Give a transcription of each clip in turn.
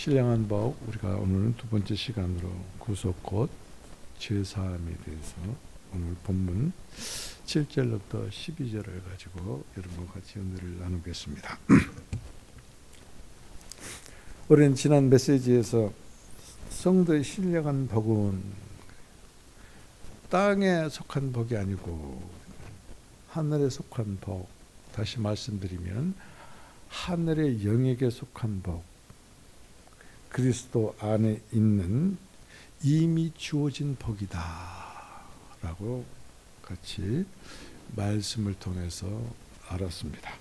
신령한 복, 우리가 오늘은 두 번째 시간으로 구속 곧 죄사함에 대해서 오늘 본문 7절부터 12절을 가지고 여러분과 같이 은혜를 나누겠습니다. 우리는 지난 메시지에서 성도의 신령한 복은 땅에 속한 복이 아니고 하늘에 속한 복, 다시 말씀드리면 하늘의 영역에 속한 복, 그리스도 안에 있는 이미 주어진 복이다 라고 같이 말씀을 통해서 알았습니다.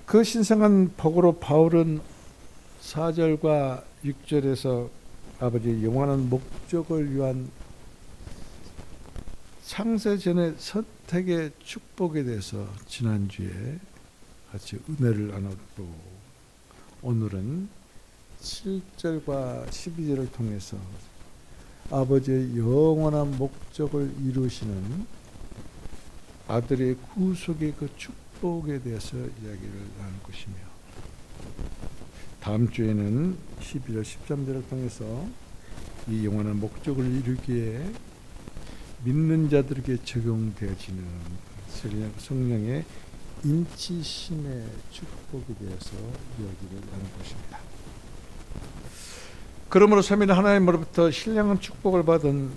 그 신성한 복으로 바울은 4절과 6절에서 아버지의 영원한 목적을 위한 창세전의 선택의 축복에 대해서 지난주에 같이 은혜를 나눴고, 오늘은 7절과 12절을 통해서 아버지의 영원한 목적을 이루시는 아들의 구속의 그 축복에 대해서 이야기를 나눌 것이며, 다음 주에는 12절 13절을 통해서 이 영원한 목적을 이루기에 믿는 자들에게 적용되어지는 성령의 인치심의 축복에 대해서 이야기를 나눌 것입니다. 그러므로 삼위일 하나님으로부터 신령한 축복을 받은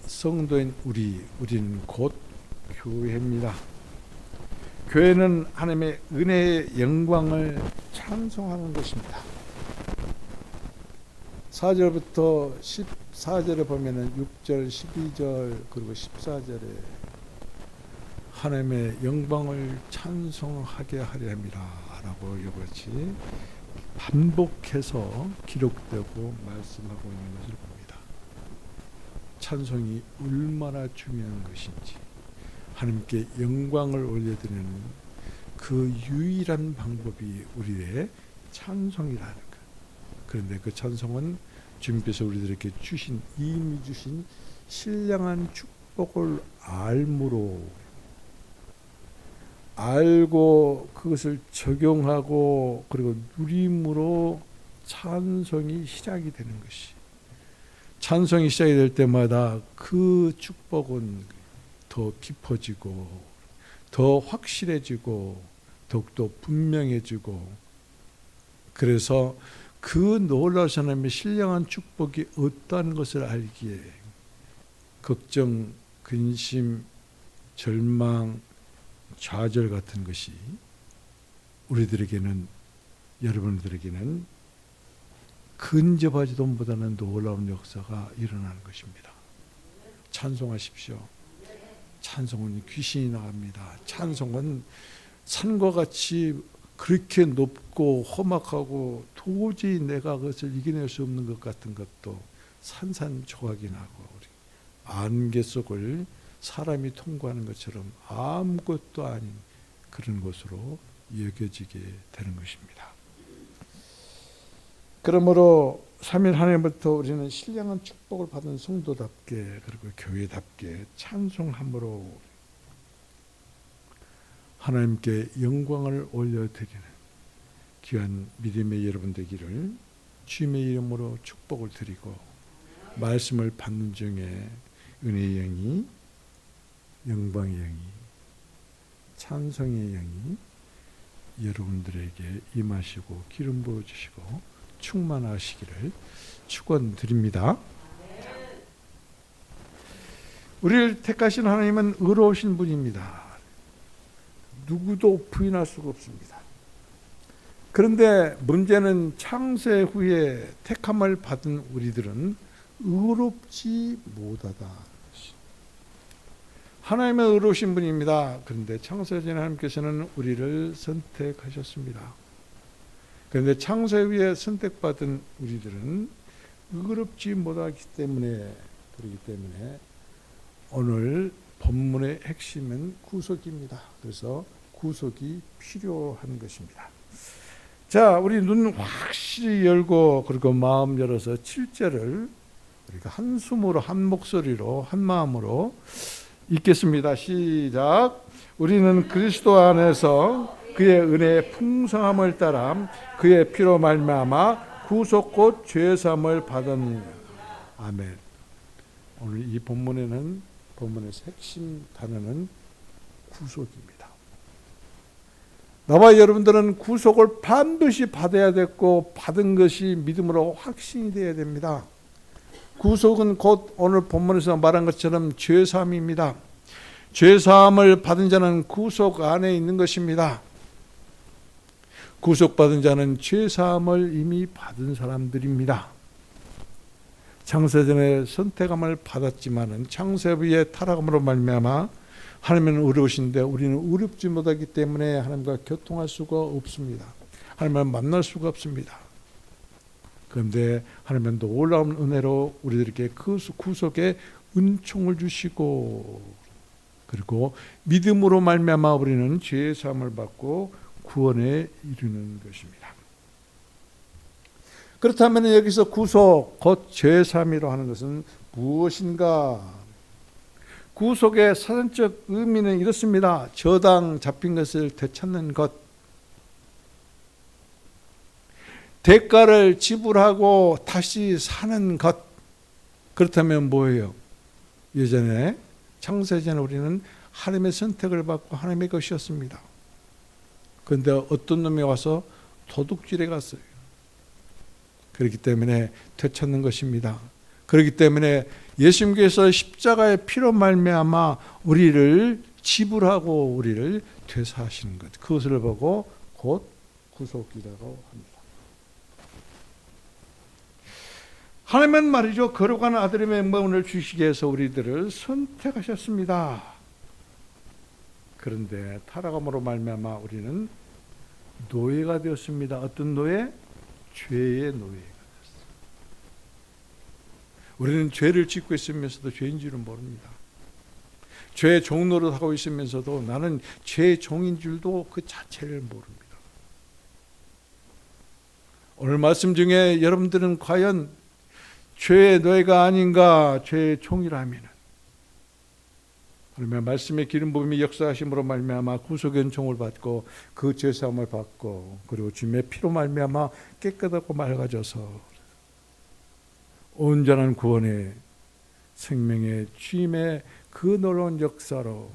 성도인 우리는 곧 교회입니다. 교회는 하나님의 은혜의 영광을 찬송하는 것입니다. 4절부터 14절에 보면은 6절, 12절 그리고 14절에 하나님의 영광을 찬송하게 하려 함이라 라고 이같이 반복해서 기록되고 말씀하고 있는 것을 봅니다. 찬송이 얼마나 중요한 것인지, 하나님께 영광을 올려드리는 그 유일한 방법이 우리의 찬송이라는 것. 그런데 그 찬송은 주님께서 우리들에게 이미 주신 신령한 축복을 알고 그것을 적용하고 그리고 누림으로 찬송이 시작이 되는 것이, 찬송이 시작이 될 때마다 그 축복은 더 깊어지고 더 확실해지고 더욱더 분명해지고, 그래서 그 놀라우신 하나님의 신령한 축복이 어떠한 것을 알기에 걱정, 근심, 절망, 좌절 같은 것이 여러분들에게는 근접하지도 못하는 놀라운 역사가 일어나는 것입니다. 찬송하십시오. 찬송은 귀신이 나갑니다. 찬송은 산과 같이 그렇게 높고 험악하고 도저히 내가 그것을 이겨낼 수 없는 것 같은 것도 산산조각이 나고, 안개 속을 사람이 통과하는 것처럼 아무것도 아닌 그런 것으로 여겨지게 되는 것입니다. 그러므로 삼위일 하나님부터 우리는 신령한 축복을 받은 성도답게 그리고 교회답게 찬송함으로 하나님께 영광을 올려드리는 귀한 믿음의 여러분 되기를 주님의 이름으로 축복을 드리고, 말씀을 받는 중에 은혜의 영이, 영광의 영이, 찬송의 영이 여러분들에게 임하시고 기름 부어주시고 충만하시기를 축원드립니다. 우리를 택하신 하나님은 의로우신 분입니다. 누구도 부인할 수가 없습니다. 그런데 문제는 창세 후에 택함을 받은 우리들은 의롭지 못하다. 하나님은 의로우신 분입니다. 그런데 창세전에 하나님께서는 우리를 선택하셨습니다. 그런데 창세 후에 선택받은 우리들은 의롭지 못하기 때문에, 그렇기 때문에 오늘 본문의 핵심은 구속입니다. 그래서 구속이 필요한 것입니다. 자, 우리 눈 확실히 열고 그리고 마음 열어서 7절을 우리가 한 숨으로 한 목소리로 한 마음으로 읽겠습니다. 시작. 우리는 그리스도 안에서 그의 은혜의 풍성함을 따라 그의 피로 말미암아 구속 곧 죄사함을 받은. 아멘. 오늘 이 본문에서 핵심 단어는 구속입니다. 나와 여러분들은 구속을 반드시 받아야 됐고 받은 것이 믿음으로 확신이 되어야 됩니다. 구속은 곧 오늘 본문에서 말한 것처럼 죄사함입니다. 죄사함을 받은 자는 구속 안에 있는 것입니다. 구속받은 자는 죄사함을 이미 받은 사람들입니다. 창세전에 선택함을 받았지만은 창세부의 타락함으로 말미암아 하나님은 의로우신데 우리는 의롭지 못하기 때문에 하나님과 교통할 수가 없습니다. 하나님을 만날 수가 없습니다. 그런데 하나님은 놀라운 은혜로 우리들에게 그 구속의 은총을 주시고 그리고 믿음으로 말미암아 우리는 죄의 사함을 받고 구원에 이르는 것입니다. 그렇다면 여기서 구속 곧 죄의 사함이라고 하는 것은 무엇인가? 구속의 사전적 의미는 이렇습니다. 저당 잡힌 것을 되찾는 것, 대가를 지불하고 다시 사는 것. 그렇다면 뭐예요? 예전에 창세전에 우리는 하나님의 선택을 받고 하나님의 것이었습니다. 그런데 어떤 놈이 와서 도둑질해 갔어요. 그렇기 때문에 되찾는 것입니다. 그렇기 때문에 예수님께서 십자가의 피로 말미암아 우리를 지불하고 우리를 되사하시는 것, 그것을 보고 곧 구속이라고 합니다. 하나님은 말이죠, 거룩한 아들의 명분을 주시기 위해서 우리들을 선택하셨습니다. 그런데 타락함으로 말미암아 우리는 노예가 되었습니다. 어떤 노예? 죄의 노예가 되었어요. 우리는 죄를 짓고 있으면서도 죄인 줄은 모릅니다. 죄의 종 노릇하고 있으면서도 나는 죄의 종인 줄도 그 자체를 모릅니다. 오늘 말씀 중에 여러분들은 과연 죄의 노예가 아닌가, 죄의 종이라면 하나님의 말씀의 기름 부음이 역사하심으로 말미암아 구속의 은총을 받고 그 죄사함을 받고 그리고 주님의 피로 말미암아 깨끗하고 맑아져서 온전한 구원의 생명의 주님의 그 놀라운 역사로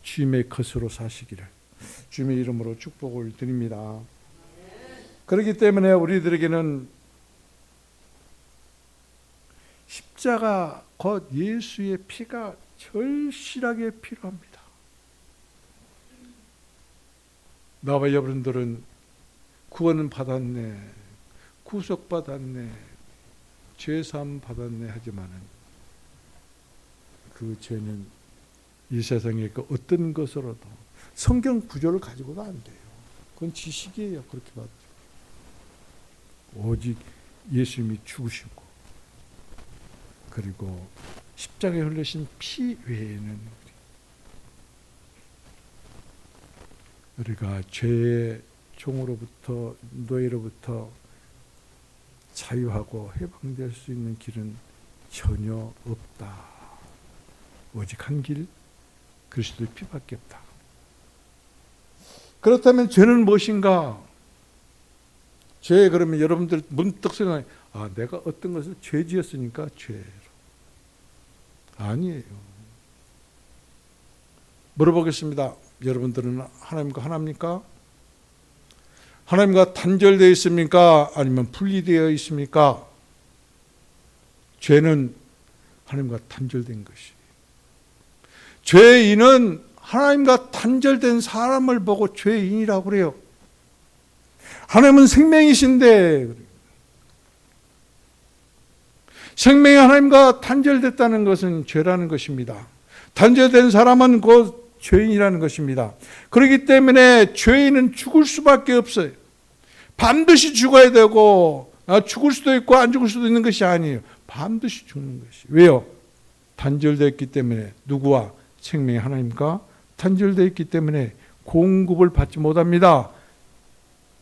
주님의 것으로 사시기를 주님의 이름으로 축복을 드립니다. 그렇기 때문에 우리들에게는 십자가 곧 예수의 피가 절실하게 필요합니다. 나와 여러분들은 구원은 받았네, 구속받았네, 죄사함 받았네 하지만은 그 죄는 이 세상의 그 어떤 것으로도 성경 구조를 가지고도 안 돼요. 그건 지식이에요. 그렇게 봐도. 오직 예수님이 죽으시고 그리고 십자가에 흘리신 피 외에는 우리가 죄의 종으로부터 노예로부터 자유하고 해방될 수 있는 길은 전혀 없다. 오직 한 길, 그리스도의 피밖에 없다. 그렇다면 죄는 무엇인가? 죄 그러면 여러분들 문득 생각해, 내가 어떤 것을 죄 지었으니까 죄. 아니에요. 물어보겠습니다. 여러분들은 하나님과 하나입니까? 하나님과 단절되어 있습니까? 아니면 분리되어 있습니까? 죄는 하나님과 단절된 것이. 죄인은 하나님과 단절된 사람을 보고 죄인이라고 그래요. 하나님은 생명이신데 생명이 하나님과 단절됐다는 것은 죄라는 것입니다. 단절된 사람은 곧 죄인이라는 것입니다. 그렇기 때문에 죄인은 죽을 수밖에 없어요. 반드시 죽어야 되고 죽을 수도 있고 안 죽을 수도 있는 것이 아니에요. 반드시 죽는 것이. 왜요? 단절됐기 때문에. 누구와? 생명의 하나님과 단절되어 있기 때문에 공급을 받지 못합니다.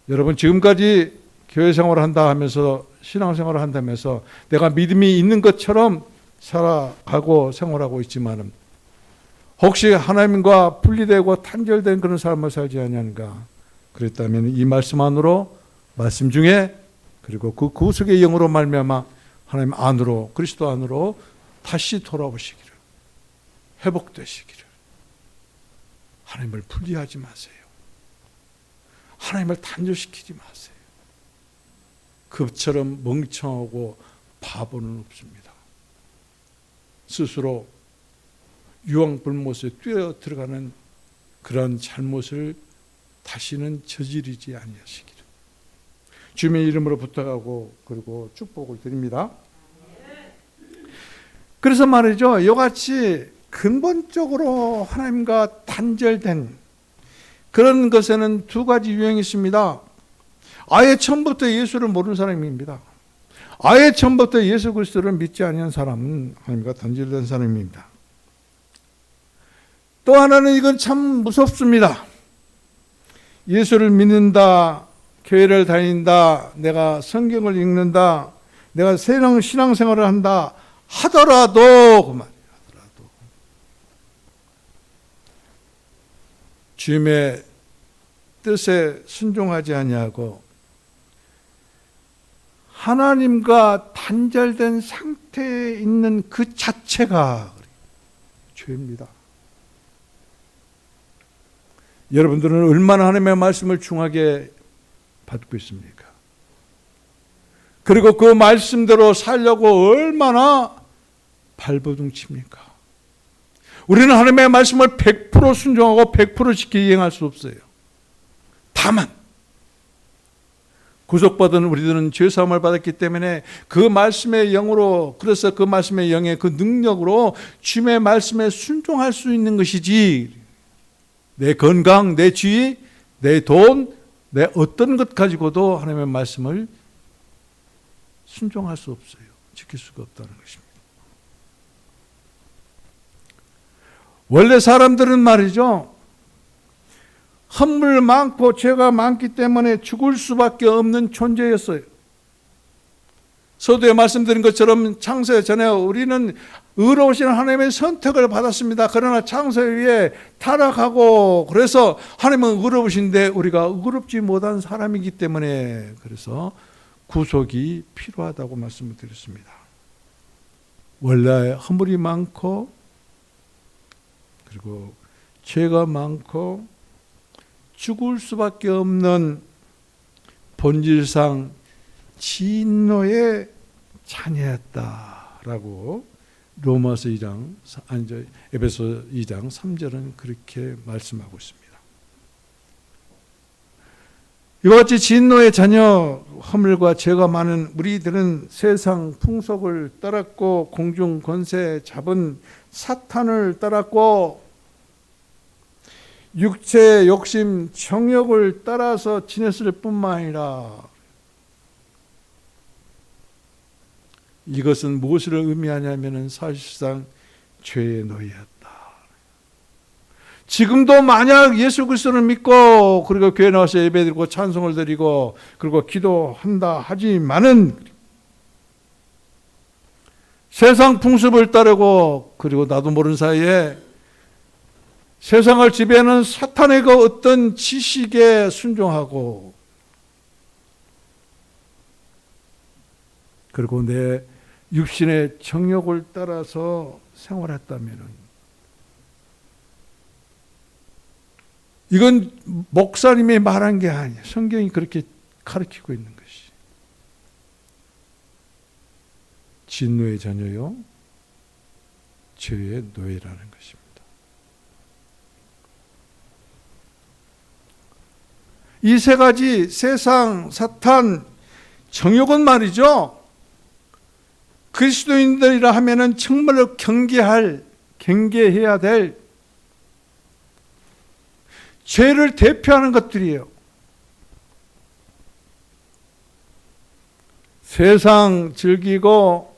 여러분 지금까지 교회 생활을 한다 하면서 신앙생활을 한다면서 내가 믿음이 있는 것처럼 살아가고 생활하고 있지만 혹시 하나님과 분리되고 단절된 그런 삶을 살지 않냐는가? 그랬다면 이 말씀 안으로, 말씀 중에, 그리고 그 구속의 영으로 말미암아 하나님 안으로, 그리스도 안으로 다시 돌아오시기를, 회복되시기를. 하나님을 분리하지 마세요. 하나님을 단절시키지 마세요. 그처럼 멍청하고 바보는 없습니다. 스스로 유황불못에 뛰어 들어가는 그런 잘못을 다시는 저지르지 아니하시기를 주님의 이름으로 부탁하고 그리고 축복을 드립니다. 그래서 말이죠, 이같이 근본적으로 하나님과 단절된 그런 것에는 두 가지 유형이 있습니다. 아예 처음부터 예수를 모르는 사람입니다. 아예 처음부터 예수 그리스도를 믿지 아니한 사람은 하나님과 단절된 사람입니다. 또 하나는 이건 참 무섭습니다. 예수를 믿는다, 교회를 다닌다, 내가 성경을 읽는다, 내가 신앙생활을 한다 하더라도, 하더라도 주님의 뜻에 순종하지 아니하고 하나님과 단절된 상태에 있는 그 자체가 죄입니다. 여러분들은 얼마나 하나님의 말씀을 중하게 받고 있습니까? 그리고 그 말씀대로 살려고 얼마나 발버둥 칩니까? 우리는 하나님의 말씀을 100% 순종하고 100% 지켜 이행할 수 없어요. 다만 구속받은 우리들은 죄사함을 받았기 때문에 그 말씀의 영으로, 그래서 그 말씀의 영의 그 능력으로 주님의 말씀에 순종할 수 있는 것이지, 내 건강, 내 지위, 내 돈, 내 어떤 것 가지고도 하나님의 말씀을 순종할 수 없어요. 지킬 수가 없다는 것입니다. 원래 사람들은 말이죠, 헌물 많고 죄가 많기 때문에 죽을 수밖에 없는 존재였어요. 서두에 말씀드린 것처럼 창세 전에 우리는 의로우신 하나님의 선택을 받았습니다. 그러나 창세 위에 타락하고, 그래서 하나님은 의로우신데 우리가 의롭지 못한 사람이기 때문에 그래서 구속이 필요하다고 말씀을 드렸습니다. 원래 허물이 많고 그리고 죄가 많고 죽을 수밖에 없는 본질상 진노의 자녀였다라고 로마서 2장, 에베소 2장 3절은 그렇게 말씀하고 있습니다. 이와 같이 진노의 자녀, 허물과 죄가 많은 우리들은 세상 풍속을 따랐고 공중 권세 잡은 사탄을 따랐고 육체의 욕심, 정욕을 따라서 지냈을 뿐만 아니라 이것은 무엇을 의미하냐면 사실상 죄의 노예였다. 지금도 만약 예수 그리스도를 믿고 그리고 교회 나와서 예배드리고 찬송을 드리고 그리고 기도한다 하지만은 세상 풍습을 따르고 그리고 나도 모르는 사이에 세상을 지배하는 사탄의 그 어떤 지식에 순종하고 그리고 내 육신의 정욕을 따라서 생활했다면 이건 목사님이 말한 게 아니에요. 성경이 그렇게 가르치고 있는 것이. 진노의 자녀요, 죄의 노예라는 것입니다. 이 세 가지 세상, 사탄, 정욕은 말이죠. 그리스도인들이라 하면은 정말로 경계해야 될 죄를 대표하는 것들이에요. 세상 즐기고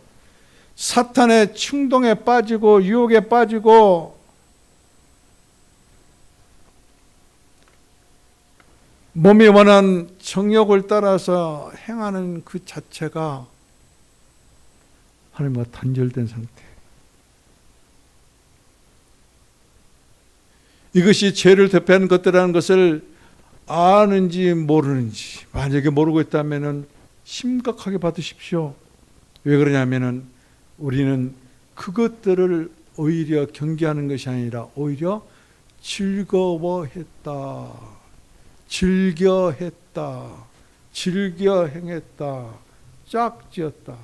사탄의 충동에 빠지고 유혹에 빠지고 몸이 원한 정욕을 따라서 행하는 그 자체가 하나님과 단절된 상태. 이것이 죄를 대표하는 것들이라는 것을 아는지 모르는지, 만약에 모르고 있다면 심각하게 받으십시오. 왜 그러냐면은 우리는 그것들을 오히려 경계하는 것이 아니라 오히려 즐거워했다, 즐겨했다, 즐겨 행했다, 짝지었다.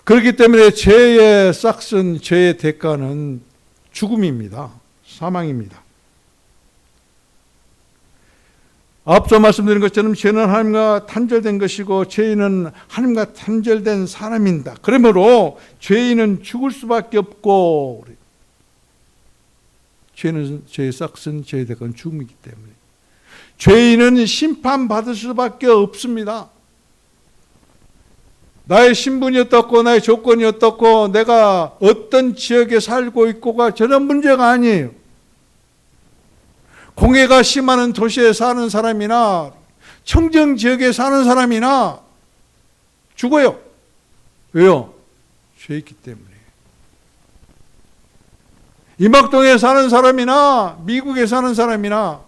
그렇기 때문에 죄의 싹슨, 죄의 대가는 죽음입니다. 사망입니다. 앞서 말씀드린 것처럼 죄는 하나님과 단절된 것이고 죄인은 하나님과 단절된 사람입니다. 그러므로 죄인은 죽을 수밖에 없고, 죄는 죄의 싹슨, 죄의 대가는 죽음이기 때문에 죄인은 심판받을 수밖에 없습니다. 나의 신분이 어떻고 나의 조건이 어떻고 내가 어떤 지역에 살고 있고가 저런 문제가 아니에요. 공해가 심한 도시에 사는 사람이나 청정 지역에 사는 사람이나 죽어요. 왜요? 죄 있기 때문에. 임학동에 사는 사람이나 미국에 사는 사람이나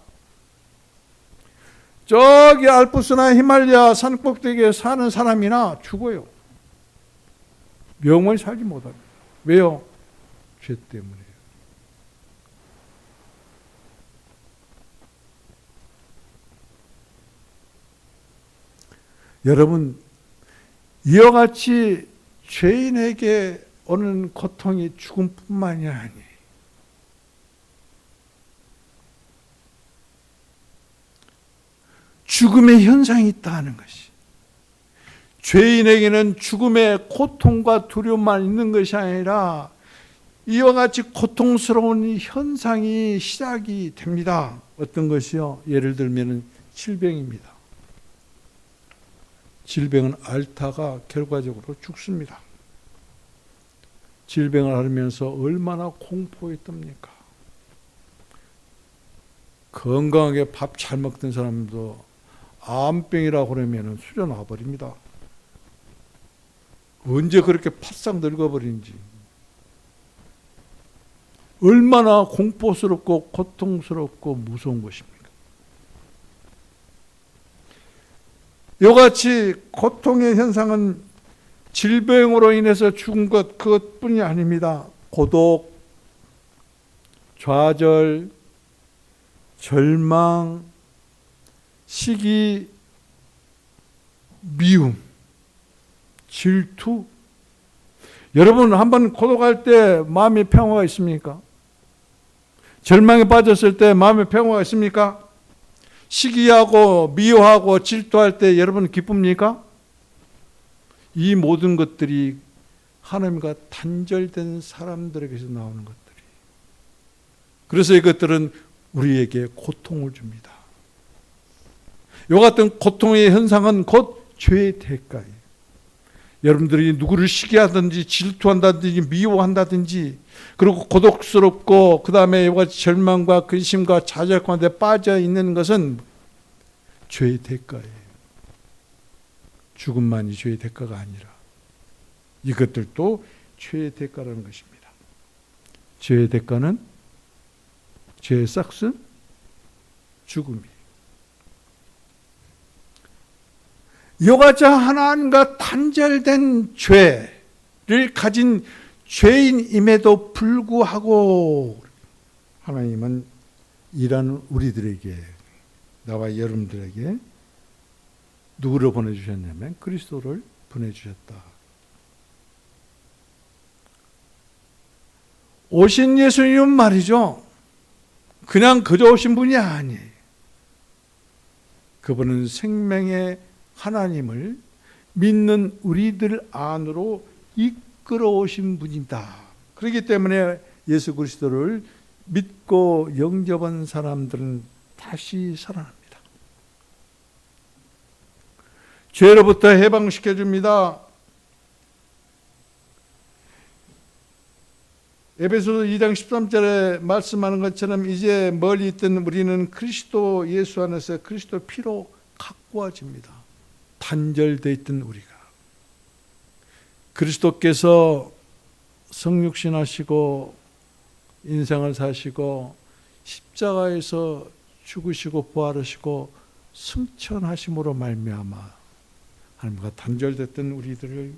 저기 알프스나 히말라야 산꼭대기에 사는 사람이나 죽어요. 영원히 살지 못합니다. 왜요? 죄 때문에. 여러분, 이와 같이 죄인에게 오는 고통이 죽음뿐만이 아니에요. 죽음의 현상이 있다는 것이. 죄인에게는 죽음의 고통과 두려움만 있는 것이 아니라 이와 같이 고통스러운 현상이 시작이 됩니다. 어떤 것이요? 예를 들면 질병입니다. 질병은 앓다가 결과적으로 죽습니다. 질병을 앓으면서 얼마나 공포했답니까? 건강하게 밥 잘 먹던 사람도 암병이라고 그러면 수저 나와버립니다. 언제 그렇게 바싹 늙어버린지. 얼마나 공포스럽고 고통스럽고 무서운 것입니까? 이같이 고통의 현상은 질병으로 인해서 죽은 것 그것뿐이 아닙니다. 고독, 좌절, 절망, 시기, 미움, 질투. 여러분 한번 고독할 때 마음의 평화가 있습니까? 절망에 빠졌을 때 마음의 평화가 있습니까? 시기하고 미워하고 질투할 때 여러분 기쁩니까? 이 모든 것들이 하나님과 단절된 사람들에게서 나오는 것들이. 그래서 이것들은 우리에게 고통을 줍니다. 이와 같은 고통의 현상은 곧 죄의 대가예요. 여러분들이 누구를 시기하든지 질투한다든지 미워한다든지 그리고 고독스럽고 그 다음에 이와 같이 절망과 근심과 좌절 가운데 빠져 있는 것은 죄의 대가예요. 죽음만이 죄의 대가가 아니라 이것들도 죄의 대가라는 것입니다. 죄의 대가는 죄의 싹슨 죽음이에요. 이같이 하나님과 단절된 죄를 가진 죄인임에도 불구하고 하나님은 이런 우리들에게, 나와 여러분들에게 누구를 보내주셨냐면 그리스도를 보내주셨다. 오신 예수님은 말이죠, 그냥 그저 오신 분이 아니에요. 그분은 생명의 하나님을 믿는 우리들 안으로 이끌어 오신 분이다. 그렇기 때문에 예수 그리스도를 믿고 영접한 사람들은 다시 살아납니다. 죄로부터 해방시켜 줍니다. 에베소서 2장 13절에 말씀하는 것처럼 이제 멀리 있던 우리는 그리스도 예수 안에서 그리스도 피로 가꾸어집니다. 단절되어 있던 우리가 그리스도께서 성육신하시고 인생을 사시고 십자가에서 죽으시고 부활하시고 승천하심으로 말미암아 하나님과 단절됐던 우리들을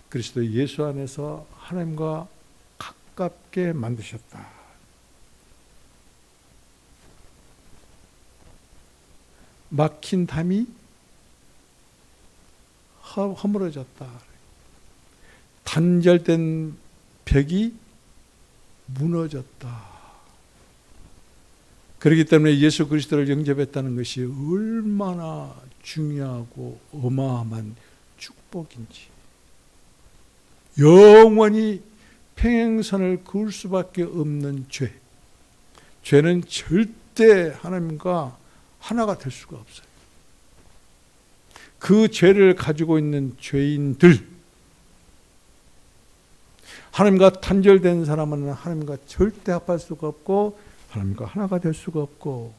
그리스도 예수 안에서 하나님과 가깝게 만드셨다. 막힌 담이 허물어졌다. 단절된 벽이 무너졌다. 그렇기 때문에 예수 그리스도를 영접했다는 것이 얼마나 중요하고 어마어마한 축복인지, 영원히 평행선을 그을 수밖에 없는 죄는 절대 하나님과 하나가 될 수가 없어요. 그 죄를 가지고 있는 죄인들, 하나님과 단절된 사람은 하나님과 절대 합할 수가 없고 하나님과 하나가 될 수가 없고,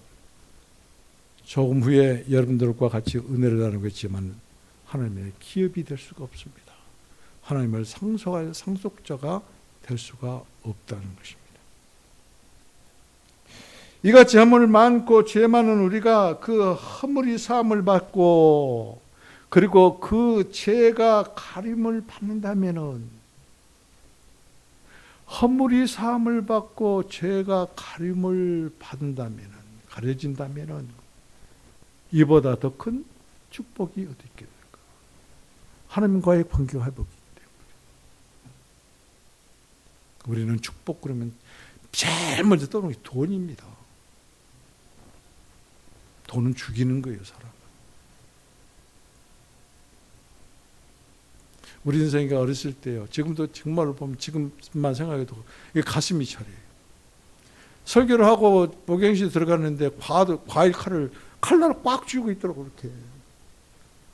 조금 후에 여러분들과 같이 은혜를 나누겠지만 하나님의 기업이 될 수가 없습니다. 하나님을 상속할 상속자가 될 수가 없다는 것입니다. 이같이 허물 많고 죄 많은 우리가 그 허물이 사함을 받고 그리고 그 죄가 가림을 받는다면은, 허물이 사함을 받고 죄가 가림을 받는다면은, 가려진다면은 이보다 더 큰 축복이 어디 있겠는가? 하나님과의 관계가 회복이기 때문에. 우리는 축복 그러면 제일 먼저 떠오르는 게 돈입니다. 돈은 죽이는 거예요, 사람. 우리 인생이가 어렸을 때요, 지금도 정말로 보면 지금만 생각해도 이게 가슴이 차려요. 설교를 하고 목욕실 들어갔는데 과일 칼날을 꽉 쥐고 있더라고, 이렇게.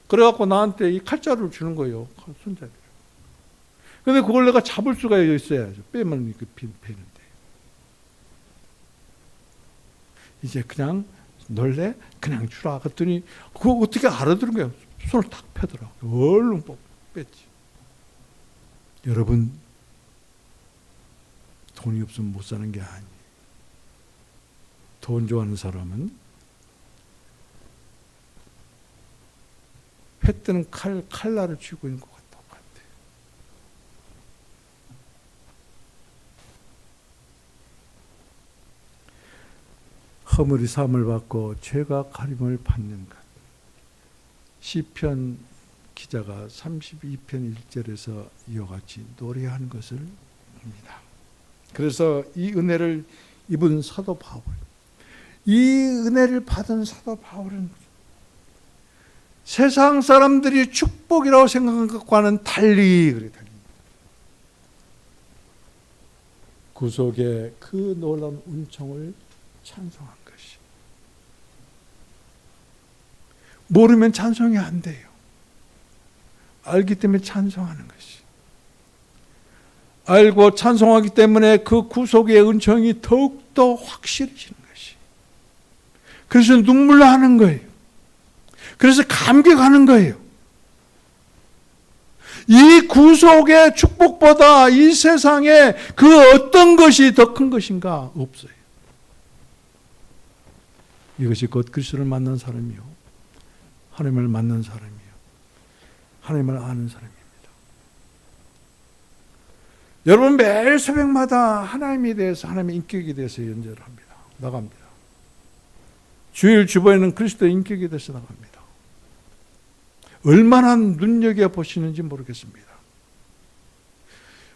그래갖고 나한테 이 칼자루를 주는 거예요, 손잡이를. 근데 그걸 내가 잡을 수가 있어야죠. 빼면 이렇게 패는데. 이제 그냥 놀래? 그냥 주라. 그랬더니 그거 어떻게 알아들은 거야. 손을 탁 펴더라고. 얼른 뺐지. 여러분, 돈이 없으면 못 사는 게 아니에요. 돈 좋아하는 사람은 회 뜨는 칼날을 쥐고 있는 것과 똑같아요. 허물이 사함을 받고 죄가 가림을 받는 것. 시편 기자가 32편 1절에서 이와 같이 노래한 것을 봅니다. 그래서 이 은혜를 입은 사도 바울, 이 은혜를 받은 사도 바울은 세상 사람들이 축복이라고 생각한 것과는 달리 구속의 그 놀라운 은총을 찬송한 것이. 모르면 찬송이 안 돼요. 알기 때문에 찬송하는 것이. 알고 찬송하기 때문에 그 구속의 은총이 더욱더 확실해지는 것이. 그래서 눈물 나는 거예요. 그래서 감격하는 거예요. 이 구속의 축복보다 이 세상에 그 어떤 것이 더 큰 것인가? 없어요. 이것이 곧 그리스도를 만난 사람이요, 하나님을 만난 사람이요, 하나님을 아는 사람입니다. 여러분, 매일 새벽마다 하나님에 대해서, 하나님의 인격에 대해서 연결을 합니다. 나갑니다. 주일 주보에는 그리스도의 인격에 대해서 나갑니다. 얼마나 눈여겨보시는지 모르겠습니다.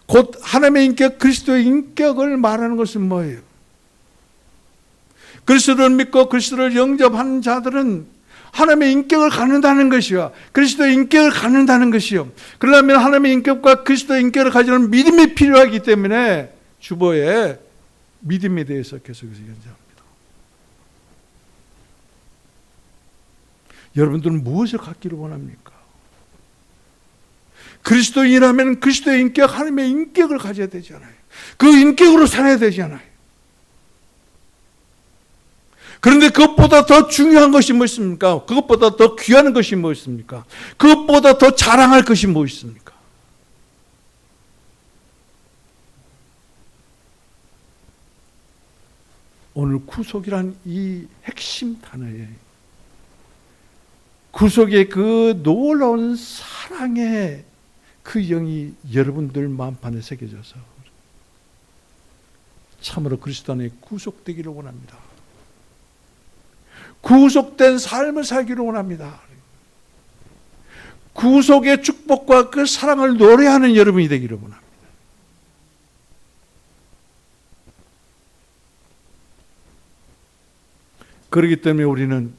곧 하나님의 인격, 그리스도의 인격을 말하는 것은 뭐예요? 그리스도를 믿고 그리스도를 영접하는 자들은 하나님의 인격을 갖는다는 것이요, 그리스도의 인격을 갖는다는 것이요. 그러려면 하나님의 인격과 그리스도의 인격을 가지는 믿음이 필요하기 때문에 주보에 믿음에 대해서 계속해서 연장합니다. 여러분들은 무엇을 갖기를 원합니까? 그리스도인이라면 그리스도의 인격, 하나님의 인격을 가져야 되잖아요. 그 인격으로 살아야 되잖아요. 그런데 그것보다 더 중요한 것이 무엇입니까? 그것보다 더 귀한 것이 무엇입니까? 그것보다 더 자랑할 것이 무엇입니까? 오늘 구속이란 이 핵심 단어에 구속의 그 놀라운 사랑의 그 영이 여러분들 마음판에 새겨져서 참으로 그리스도 안에 구속되기를 원합니다. 구속된 삶을 살기를 원합니다. 구속의 축복과 그 사랑을 노래하는 여러분이 되기를 원합니다. 그렇기 때문에 우리는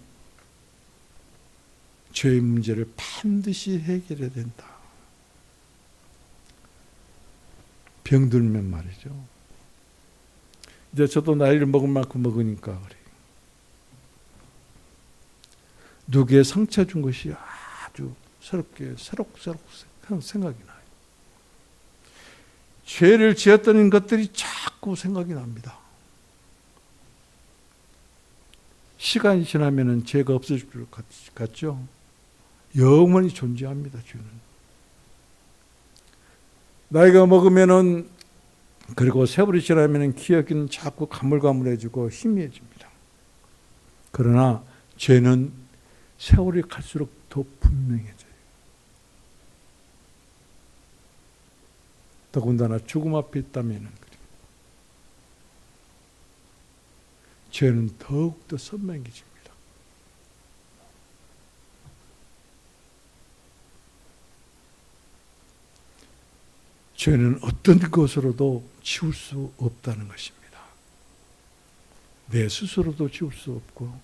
죄의 문제를 반드시 해결해야 된다. 병들면 말이죠. 이제 저도 나이를 먹은 만큼 먹으니까 그래요. 누구의 상처 준 것이 아주 새록새록 생각이 나요. 죄를 지었던 것들이 자꾸 생각이 납니다. 시간이 지나면 죄가 없어질 것 같죠? 영원히 존재합니다, 죄는. 나이가 먹으면은, 그리고 세월이 지나면 기억은 자꾸 가물가물해지고 희미해집니다. 그러나 죄는 세월이 갈수록 더 분명해져요. 더군다나 죽음 앞에 있다면 죄는 더욱더 선명해집니다. 죄는 어떤 것으로도 지울 수 없다는 것입니다. 내 스스로도 지울 수 없고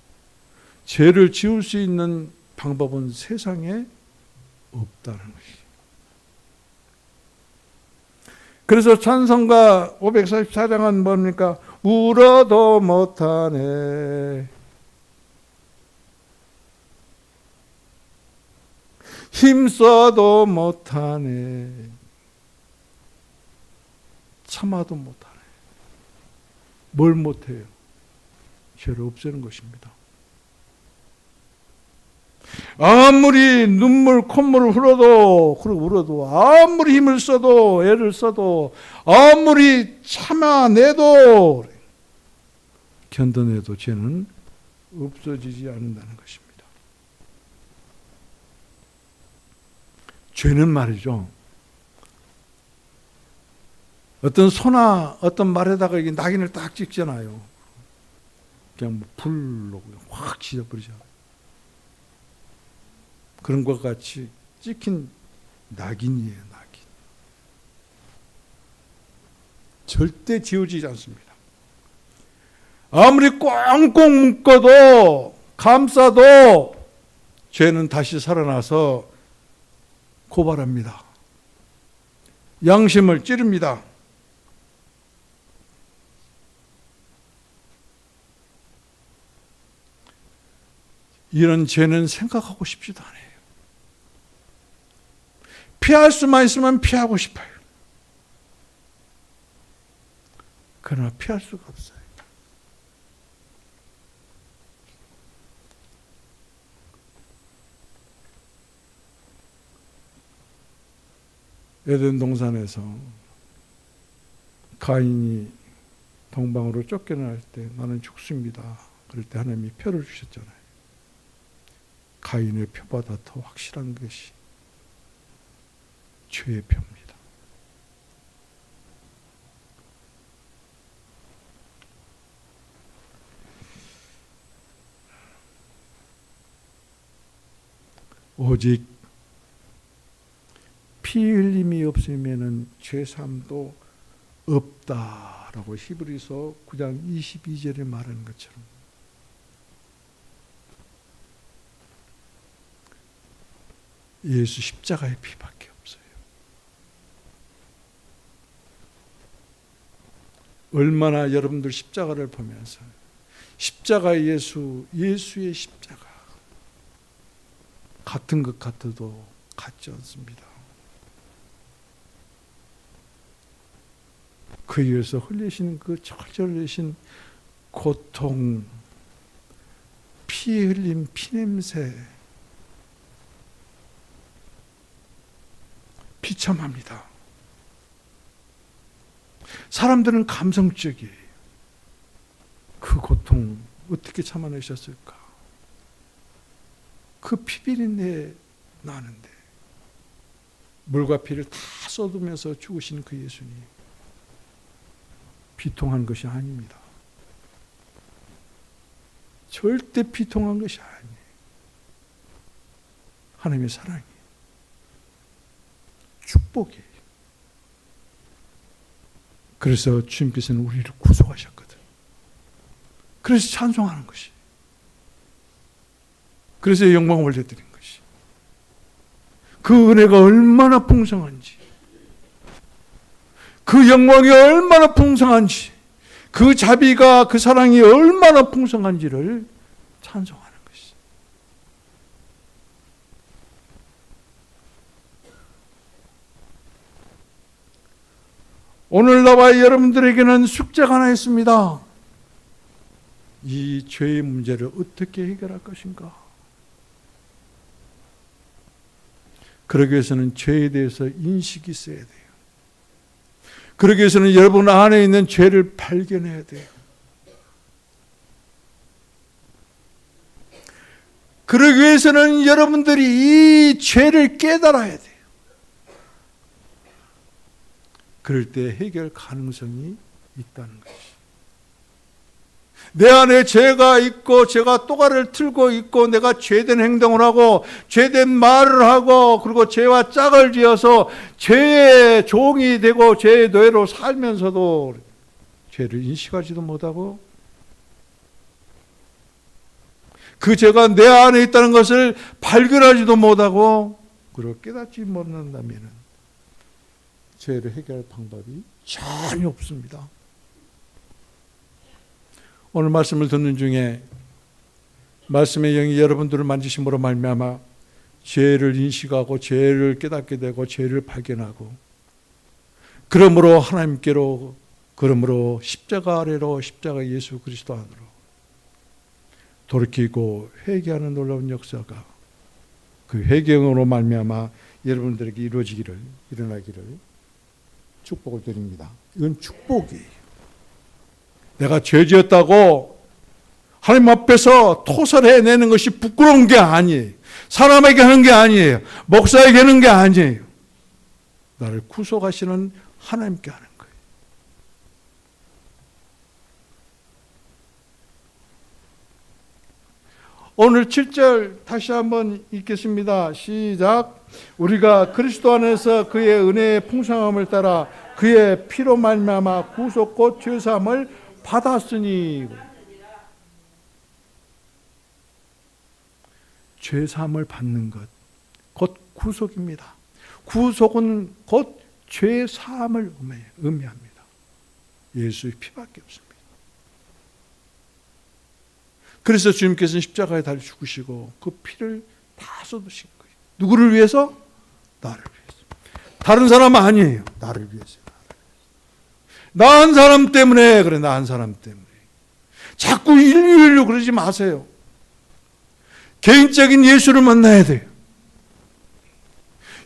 죄를 지울 수 있는 방법은 세상에 없다는 것입니다. 그래서 찬송가 544장은 뭡니까? 울어도 못하네, 힘써도 못하네, 참아도 못하네. 뭘 못해요? 죄를 없애는 것입니다. 아무리 눈물 콧물을 흘러도 그리고 울어도 아무리 힘을 써도 애를 써도 아무리 참아내도 견뎌내도 죄는 없어지지 않는다는 것입니다. 죄는 말이죠, 어떤 소나 어떤 말에다가 이게 낙인을 딱 찍잖아요. 그냥 뭐 불로 확 지져버리잖아요. 그런 것과 같이 찍힌 낙인이에요, 낙인. 절대 지워지지 않습니다. 아무리 꽁꽁 묶어도 감싸도 죄는 다시 살아나서 고발합니다. 양심을 찌릅니다. 이런 죄는 생각하고 싶지도 않아요. 피할 수만 있으면 피하고 싶어요. 그러나 피할 수가 없어요. 에덴 동산에서 가인이 동방으로 쫓겨날 때 나는 죽습니다. 그럴 때 하나님이 표를 주셨잖아요. 가인의 표보다 더 확실한 것이 죄의 표입니다. 오직 피 흘림이 없으면 죄사함도 없다라고 히브리서 9장 22절에 말하는 것처럼 예수 십자가의 피밖에 없어요. 얼마나 여러분들 십자가를 보면서 십자가의 예수의 십자가 같은 것 같아도 같지 않습니다. 그 위에서 흘리신 그 철철 흘리신 고통, 피 흘림, 피냄새 비참합니다. 사람들은 감성적이에요. 그 어떻게 참아내셨을까? 그 피비린내 나는데 물과 피를 다 쏟으면서 죽으신 그 예수님, 비통한 것이 아닙니다. 절대 비통한 것이 아니에요. 하나님의 사랑이, 축복이에요. 그래서 주님께서는 우리를 구속하셨거든. 그래서 찬송하는 것이, 그래서 영광을 올려드린 것이, 그 은혜가 얼마나 풍성한지, 그 영광이 얼마나 풍성한지, 그 자비가, 그 사랑이 얼마나 풍성한지를 찬송하는 것이. 오늘 나와 여러분들에게는 숙제가 하나 있습니다. 이 죄의 문제를 어떻게 해결할 것인가? 그러기 위해서는 죄에 대해서 인식이 있어야 돼요. 그러기 위해서는 여러분 안에 있는 죄를 발견해야 돼요. 그러기 위해서는 여러분들이 이 죄를 깨달아야 돼요. 그럴 때 해결 가능성이 있다는 것이. 내 안에 죄가 있고 제가 또가를 틀고 있고 내가 죄된 행동을 하고 죄된 말을 하고 그리고 죄와 짝을 지어서 죄의 종이 되고 죄의 노예로 살면서도 죄를 인식하지도 못하고 그 죄가 내 안에 있다는 것을 발견하지도 못하고 그리고 깨닫지 못한다면 죄를 해결할 방법이 전혀 없습니다. 오늘 말씀을 듣는 중에 말씀의 영이 여러분들을 만지심으로 말미암아 죄를 인식하고 죄를 깨닫게 되고 죄를 발견하고 그러므로 하나님께로 그러므로 십자가 아래로 십자가 예수 그리스도 안으로 돌이키고 회개하는 놀라운 역사가 그 회개로 말미암아 여러분들에게 일어나기를 축복을 드립니다. 이건 축복이에요. 내가 죄 지었다고 하나님 앞에서 토설해내는 것이 부끄러운 게 아니에요. 사람에게 하는 게 아니에요. 목사에게 하는 게 아니에요. 나를 구속하시는 하나님께 하는 거예요. 오늘 7절 다시 한번 읽겠습니다. 시작. 우리가 그리스도 안에서 그의 은혜의 풍성함을 따라 그의 피로 말미암아 구속 곧 죄사함을 받았으니. 죄사함을 받는 것 곧 구속입니다. 구속은 곧 죄사함을 의미합니다. 예수의 피밖에 없습니다. 그래서 주님께서는 십자가에 달려 죽으시고 그 피를 다 쏟으신 거예요. 누구를 위해서? 나를 위해서. 다른 사람 아니에요. 나를 위해서. 나 한 사람 때문에 그래. 나 한 사람 때문에. 자꾸 인류 그러지 마세요. 개인적인 예수를 만나야 돼요.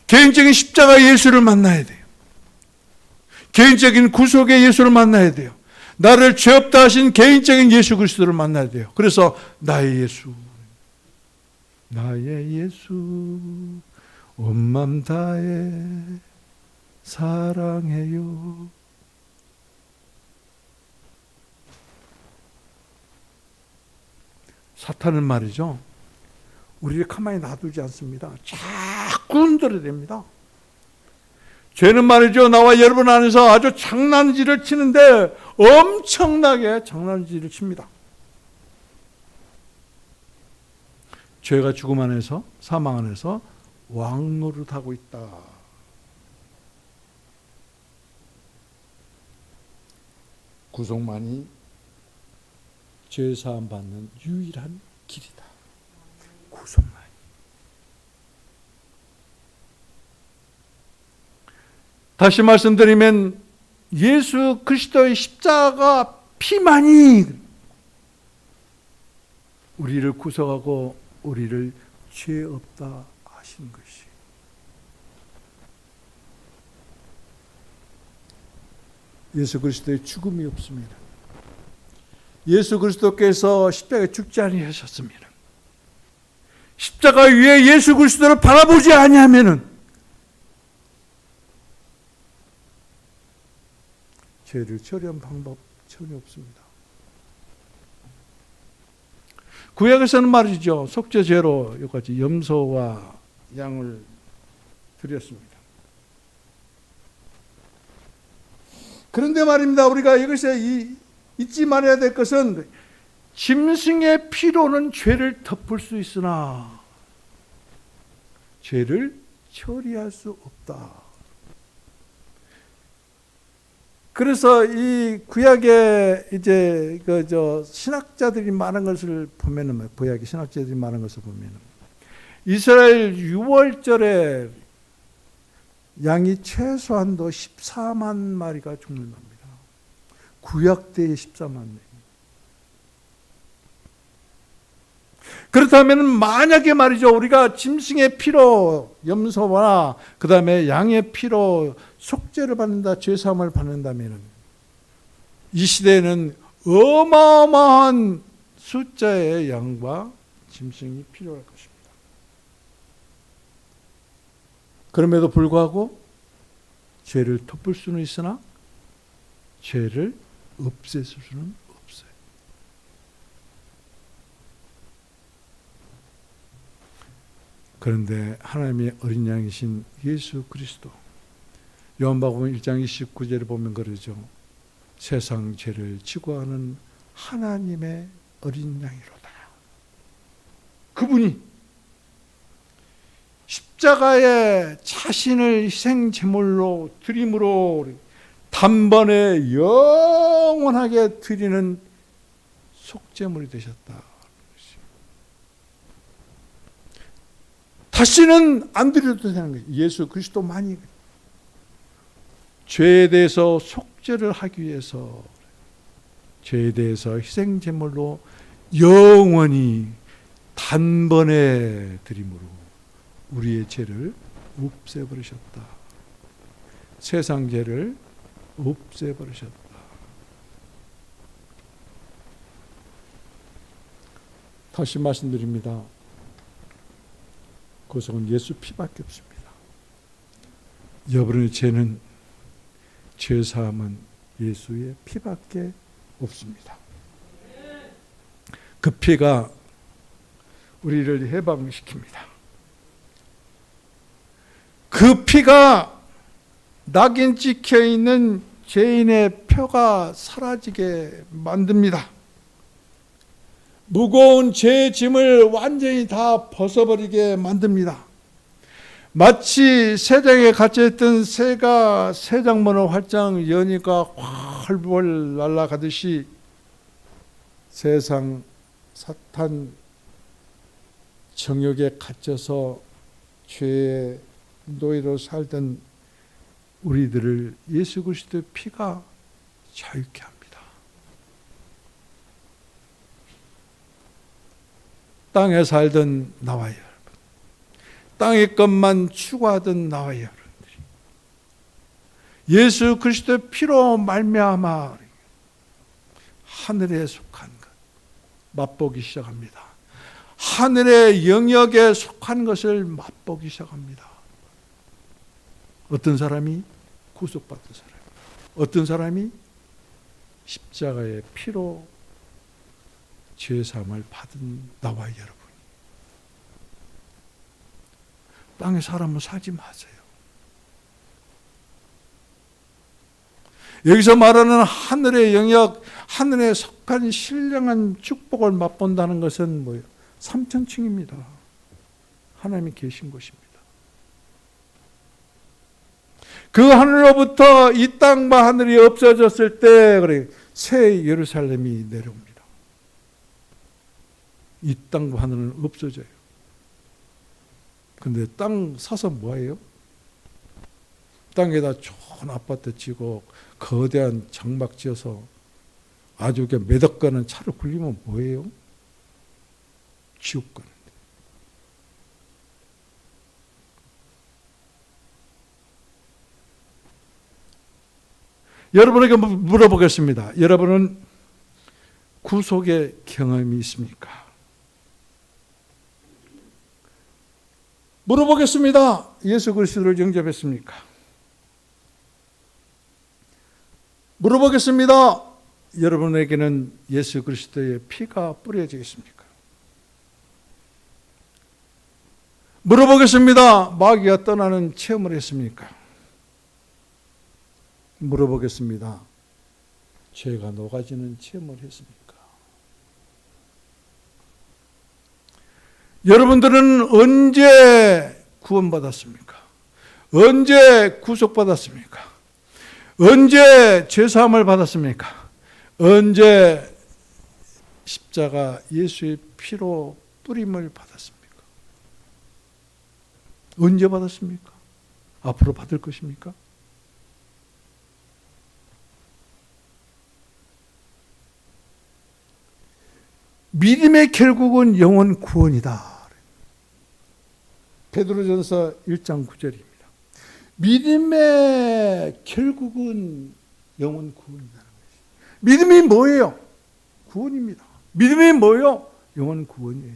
개인적인 십자가 예수를 만나야 돼요. 개인적인 구속의 예수를 만나야 돼요. 나를 죄 없다 하신 개인적인 예수 그리스도를 만나야 돼요. 그래서 나의 예수, 나의 예수, 온 맘 다해 사랑해요. 사탄은 말이죠, 우리를 가만히 놔두지 않습니다. 자꾸 흔들어댑니다. 죄는 말이죠, 나와 여러분 안에서 아주 장난질을 치는데 엄청나게 장난질을 칩니다. 죄가 죽음 안에서, 사망 안에서 왕노릇하고 있다. 구속만이 죄사함 받는 유일한 길이다. 구속만이. 다시 말씀드리면 예수 그리스도의 십자가 피만이 우리를 구속하고 우리를 죄 없다 하신 것이. 예수 그리스도의 죽음이 없습니다. 예수 그리스도께서 십자가에 죽지 아니하셨으면, 십자가 위에 예수 그리스도를 바라보지 아니하면은 죄를 처리한 방법 전혀 없습니다. 구약에서는 말이죠, 속죄제로 여기까지 염소와 양을 드렸습니다. 그런데 말입니다, 우리가 여기서 잊지 말아야 될 것은 짐승의 피로는 죄를 덮을 수 있으나 죄를 처리할 수 없다. 그래서 이 구약에 이제 신학자들이 많은 것을 보면은, 구약의 신학자들이 많은 것을 보면은 이스라엘 유월절에 양이 최소한도 14만 마리가 죽는답니다. 구약 때의 14만 마리. 그렇다면 만약에 말이죠, 우리가 짐승의 피로 염소와 그 다음에 양의 피로 속죄를 받는다, 죄사함을 받는다면 이 시대에는 어마어마한 숫자의 양과 짐승이 필요할 것입니다. 그럼에도 불구하고 죄를 덮을 수는 있으나 죄를 없앨 수는 없어요. 그런데 하나님의 어린 양이신 예수 그리스도, 요한복음 1장 29절에 보면 그러죠. 세상 죄를 지고 하는 하나님의 어린 양이로다. 그분이 십자가에 자신을 희생 제물로 드림으로 단번에 영원하게 드리는 속죄물이 되셨다. 다시는 안 드려도 되는 거예요. 예수 그리스도만이 죄에 대해서 속죄를 하기 위해서, 죄에 대해서 희생 제물로 영원히 단번에 드림으로 우리의 죄를 없애버리셨다. 세상 죄를 없애버리셨다. 다시 말씀드립니다. 그것은 예수 피밖에 없습니다. 여러분의 죄는, 죄사함은 예수의 피밖에 없습니다. 그 피가 우리를 해방시킵니다. 그 피가 낙인 찍혀 있는 죄인의 표가 사라지게 만듭니다. 무거운 죄의 짐을 완전히 다 벗어버리게 만듭니다. 마치 새장에 갇혀있던 새가 새장문을 활짝 여니까 활벌 날아가듯이 세상 사탄 정욕에 갇혀서 죄의 노예로 살던 우리들을 예수 그리스도의 피가 자유케 합니다. 땅에 살던 나와 여러분, 땅의 것만 추구하던 나와 여러분들이 예수 그리스도의 피로 말미암아 하늘에 속한 것 맛보기 시작합니다. 하늘의 영역에 속한 것을 맛보기 시작합니다. 어떤 사람이? 구속받은 사람. 어떤 사람이? 십자가의 피로 죄사함을 받은 나와 여러분. 땅에 사람은 사지 마세요. 여기서 말하는 하늘의 영역, 하늘에 속한 신령한 축복을 맛본다는 것은 뭐예요? 3천층입니다. 하나님이 계신 곳입니다. 그 하늘로부터 이 땅과 하늘이 없어졌을 때 그래 새 예루살렘이 내려옵니다. 이 땅과 하늘은 없어져요. 근데 땅 사서 뭐예요? 땅에다 좋은 아파트 지고 거대한 장막 지어서 아주 몇 억 가는 차를 굴리면 뭐예요? 지옥 가는데. 여러분에게 물어보겠습니다. 여러분은 구속의 경험이 있습니까? 물어보겠습니다. 예수 그리스도를 영접했습니까? 물어보겠습니다. 여러분에게는 예수 그리스도의 피가 뿌려져 있습니까? 물어보겠습니다. 마귀가 떠나는 체험을 했습니까? 물어보겠습니다. 죄가 녹아지는 체험을 했습니까? 여러분들은 언제 구원받았습니까? 언제 구속받았습니까? 언제 죄사함을 받았습니까? 언제 십자가 예수의 피로 뿌림을 받았습니까? 언제 받았습니까? 앞으로 받을 것입니까? 믿음의 결국은 영혼 구원이다. 베드로전서 1장 9절입니다. 믿음의 결국은 영혼 구원이다. 믿음이 뭐예요? 구원입니다. 믿음이 뭐예요? 영혼 구원이에요.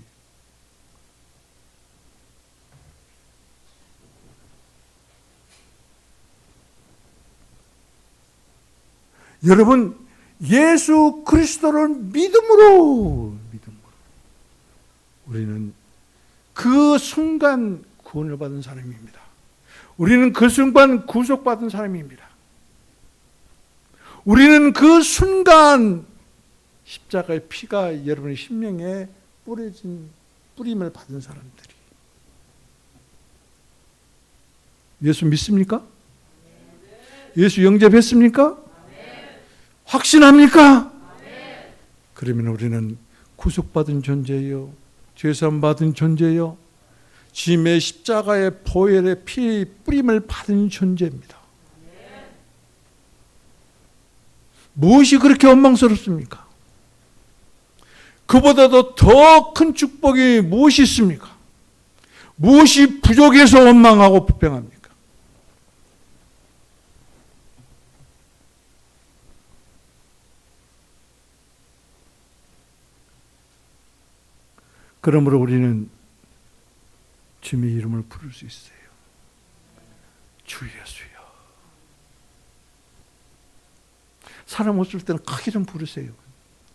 여러분, 예수 그리스도를 믿음으로 우리는 그 순간 구원을 받은 사람입니다. 우리는 그 순간 구속받은 사람입니다. 우리는 그 순간 십자가의 피가 여러분의 심령에 뿌림을 받은 사람들이. 예수 믿습니까? 예수 영접했습니까? 확신합니까? 그러면 우리는 구속받은 존재요, 죄사함 받은 존재요, 주님의 십자가의 보혈의 피 뿌림을 받은 존재입니다. 무엇이 그렇게 원망스럽습니까? 그보다도 더 큰 축복이 무엇이 있습니까? 무엇이 부족해서 원망하고 불평합니까? 그러므로 우리는 주님의 이름을 부를 수 있어요. 주 예수여. 사람 없을 때는 크게 좀 부르세요.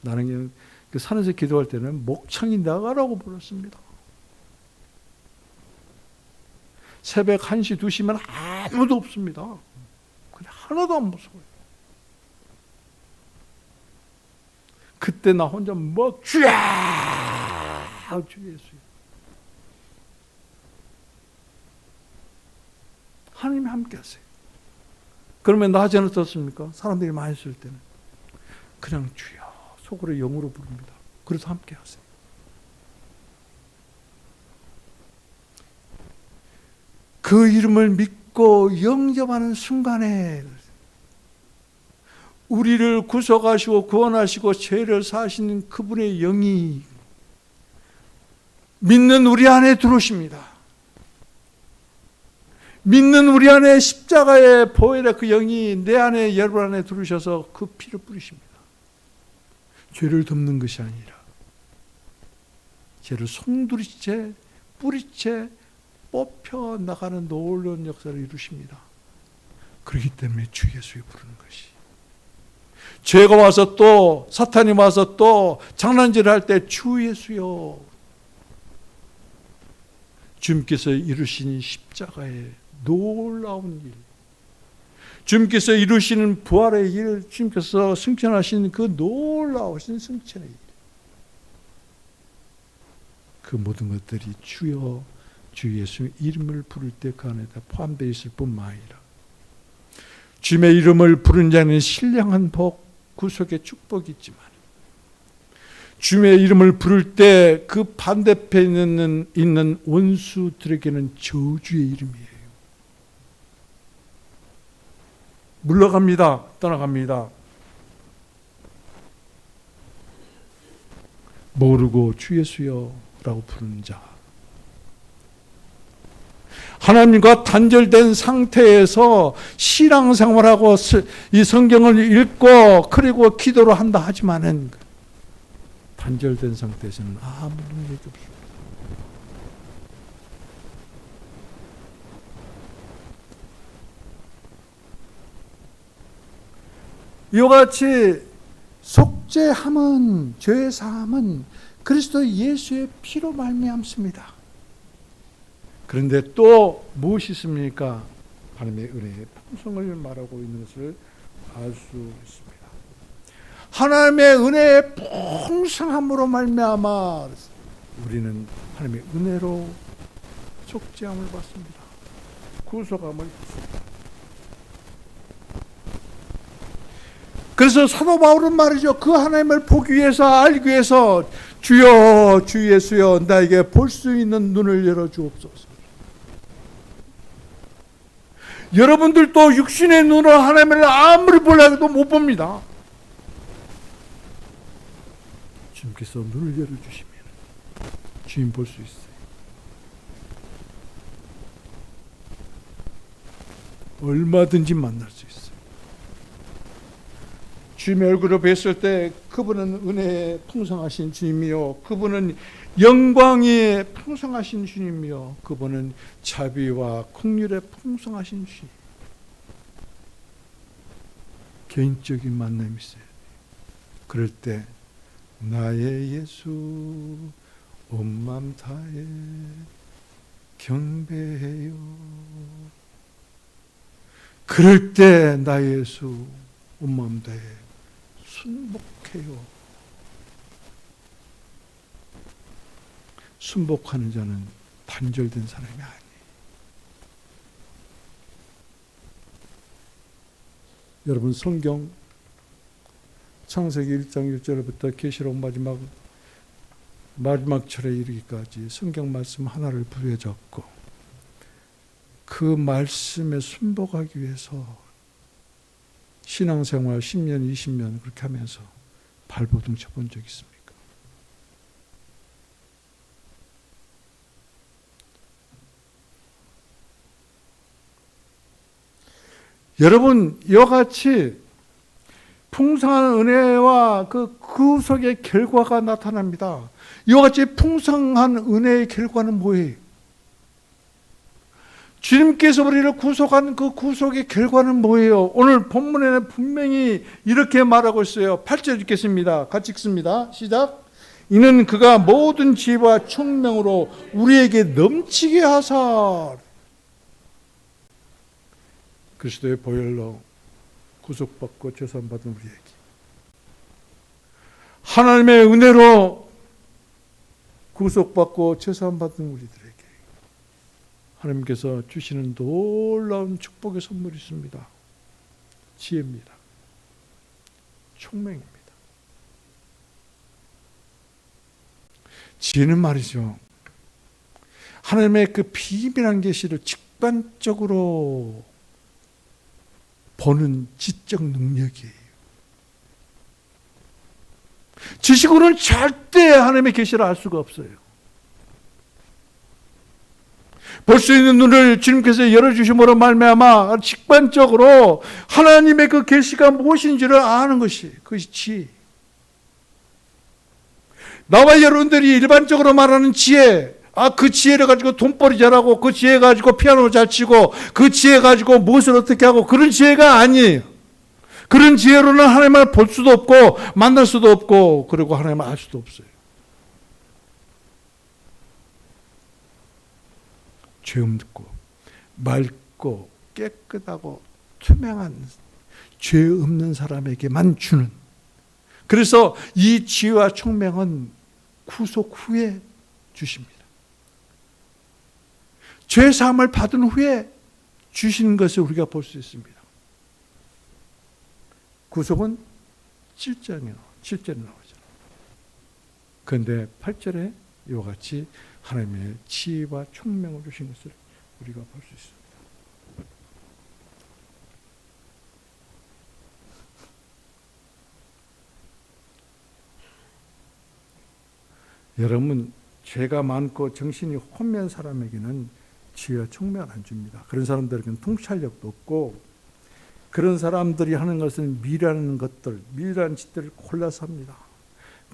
나는 산에서 기도할 때는 목청이 나가라고 불렀습니다. 새벽 1시, 2시면 아무도 없습니다. 근데 하나도 안 무서워요. 그때 나 혼자 막 주야! 주 예수여. 하나님이 함께 하세요. 그러면 낮에는 어떻습니까? 사람들이 많이 있을 때는 그냥 주여, 속으로 영으로 부릅니다. 그래서 함께 하세요. 그 이름을 믿고 영접하는 순간에 우리를 구속하시고 구원하시고 죄를 사하시는 그분의 영이 믿는 우리 안에 들어오십니다. 믿는 우리 안에 십자가의 보혈의 그 영이 내 안에, 여러분 안에 들어오셔서 그 피를 뿌리십니다. 죄를 덮는 것이 아니라 죄를 송두리째, 뿌리째 뽑혀 나가는 놀라운 역사를 이루십니다. 그렇기 때문에 주 예수를 부르는 것이, 죄가 와서 또 사탄이 와서 또 장난질을 할 때 주 예수여, 주님께서 이루신 십자가의 놀라운 일, 주님께서 이루시는 부활의 일, 주님께서 승천하신 그 놀라우신 승천의 일, 그 모든 것들이 주여, 주 예수의 이름을 부를 때 그 안에다 포함되어 있을 뿐만 아니라 주님의 이름을 부른 자는 신령한 복, 구속의 축복이 있지만 주님의 이름을 부를 때 그 반대편에 있는 원수들에게는 저주의 이름이에요. 물러갑니다. 떠나갑니다. 모르고 주 예수여 라고 부르는 자, 하나님과 단절된 상태에서 신앙생활하고 이 성경을 읽고 그리고 기도를 한다 하지만은 단절된 상태에서는 아무 능력이 없습니다. 이와 같이 속죄함은, 죄 사함은 그리스도 예수의 피로 말미암습니다. 그런데 또 무엇이 있습니까? 하나님의 은혜의 풍성을 말하고 있는 것을 알 수 있습니다. 하나님의 은혜의 풍성함으로 말미암아 우리는 하나님의 은혜로 속죄함을 받습니다. 구속함을 받습니다. 그래서 사도 바울은 말이죠. 그 하나님을 보기 위해서, 알기 위해서 주여, 주 예수여, 나에게 볼 수 있는 눈을 열어주옵소서. 여러분들도 육신의 눈으로 하나님을 아무리 보려고 해도 못 봅니다. 주님께서 눈을 열어주시면 주님 볼 수 있어요. 얼마든지 만날 수 있어요. 주님의 얼굴을 뵀을 때 그분은 은혜에 풍성하신 주님이요, 그분은 영광이 풍성하신 주님이요, 그분은 자비와 긍휼에 풍성하신 주님. 개인적인 만남이 있어요. 그럴 때 나의 예수 온 맘 다해 경배해요. 그럴 때 나의 예수 온 맘 다해 순복해요. 순복하는 자는 단절된 사람이 아니에요. 여러분, 성경 창세기 1장 1절부터 계시록 마지막 절에 이르기까지 성경 말씀 하나를 부여잡고 그 말씀에 순복하기 위해서 신앙생활 10년, 20년 그렇게 하면서 발버둥 쳐본 적 있습니까? 여러분, 이와 같이 풍성한 은혜와 그 구속의 결과가 나타납니다. 이와 같이 풍성한 은혜의 결과는 뭐예요? 주님께서 우리를 구속한 그 구속의 결과는 뭐예요? 오늘 본문에는 분명히 이렇게 말하고 있어요. 8절 읽겠습니다. 같이 읽습니다. 시작. 이는 그가 모든 지혜와 총명으로 우리에게 넘치게 하사. 그리스도의 보혈로 구속받고 죄사함받은 우리에게, 하나님의 은혜로 구속받고 죄사함받은 우리들에게 하나님께서 주시는 놀라운 축복의 선물이 있습니다. 지혜입니다. 총명입니다. 지혜는 말이죠, 하나님의 그 비밀한 계시를 직관적으로 보는 지적 능력이에요. 지식으로는 절대 하나님의 계시를 알 수가 없어요. 볼 수 있는 눈을 주님께서 열어주심으로 말미암아 직관적으로 하나님의 그 계시가 무엇인지를 아는 것이, 그것이 지혜. 나와 여러분들이 일반적으로 말하는 지혜, 그 지혜를 가지고 돈벌이 잘하고, 그 지혜 가지고 피아노 잘 치고, 그 지혜 가지고 무엇을 어떻게 하고, 그런 지혜가 아니에요. 그런 지혜로는 하나님을 볼 수도 없고 만날 수도 없고, 그리고 하나님을 알 수도 없어요. 죄 없고 맑고 깨끗하고 투명한 죄 없는 사람에게만 주는, 그래서 이 지혜와 총명은 구속 후에 주십니다. 죄 사함을 받은 후에 주시는 것을 우리가 볼 수 있습니다. 구속은 7절에 나오잖아요. 그런데 8절에 이와 같이 하나님의 지혜와 총명을 주신 것을 우리가 볼 수 있습니다. 여러분, 죄가 많고 정신이 혼미한 사람에게는 지혜와 총명을 안 줍니다. 그런 사람들에게는 통찰력도 없고, 그런 사람들이 하는 것은 미라는 짓들을 골라서 합니다.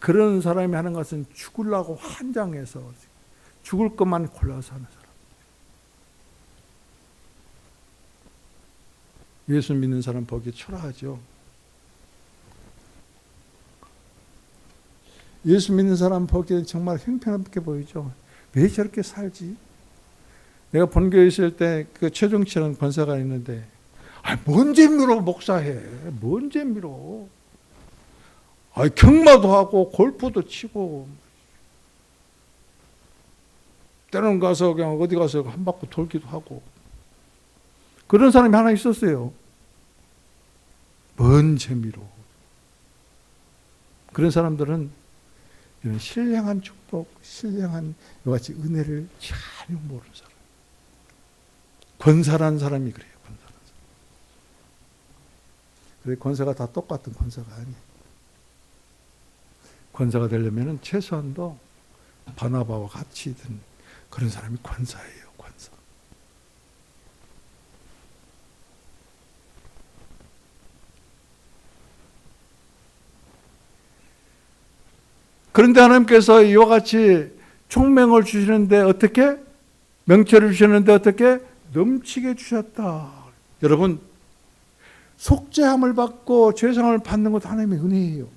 그런 사람이 하는 것은 죽으려고 환장해서 죽을 것만 골라서 하는 사람. 예수 믿는 사람 보기 초라하죠. 예수 믿는 사람 보기엔 정말 형편없게 보이죠. 왜 저렇게 살지? 내가 본교에 있을 때 그 최종치라는 권사가 있는데, 뭔 재미로 목사해? 뭔 재미로? 경마도 하고 골프도 치고, 때로는 가서 그냥 어디 가서 한 바퀴 돌기도 하고. 그런 사람이 하나 있었어요. 뭔 재미로. 그런 사람들은 이런 신령한 축복, 신령한 이와 같이 은혜를 전혀 모르는 사람. 권사라는 사람이 그래요. 권사라는 사람. 그래, 권사가 다 똑같은 권사가 아니에요. 권사가 되려면 최소한도 바나바와 같이 든 그런 사람이 권사예요. 권사. 그런데 하나님께서 이와 같이 총명을 주시는데 어떻게? 명철을 주시는데 어떻게? 넘치게 주셨다. 여러분, 속죄함을 받고 죄상을 받는 것도 하나님의 은혜예요.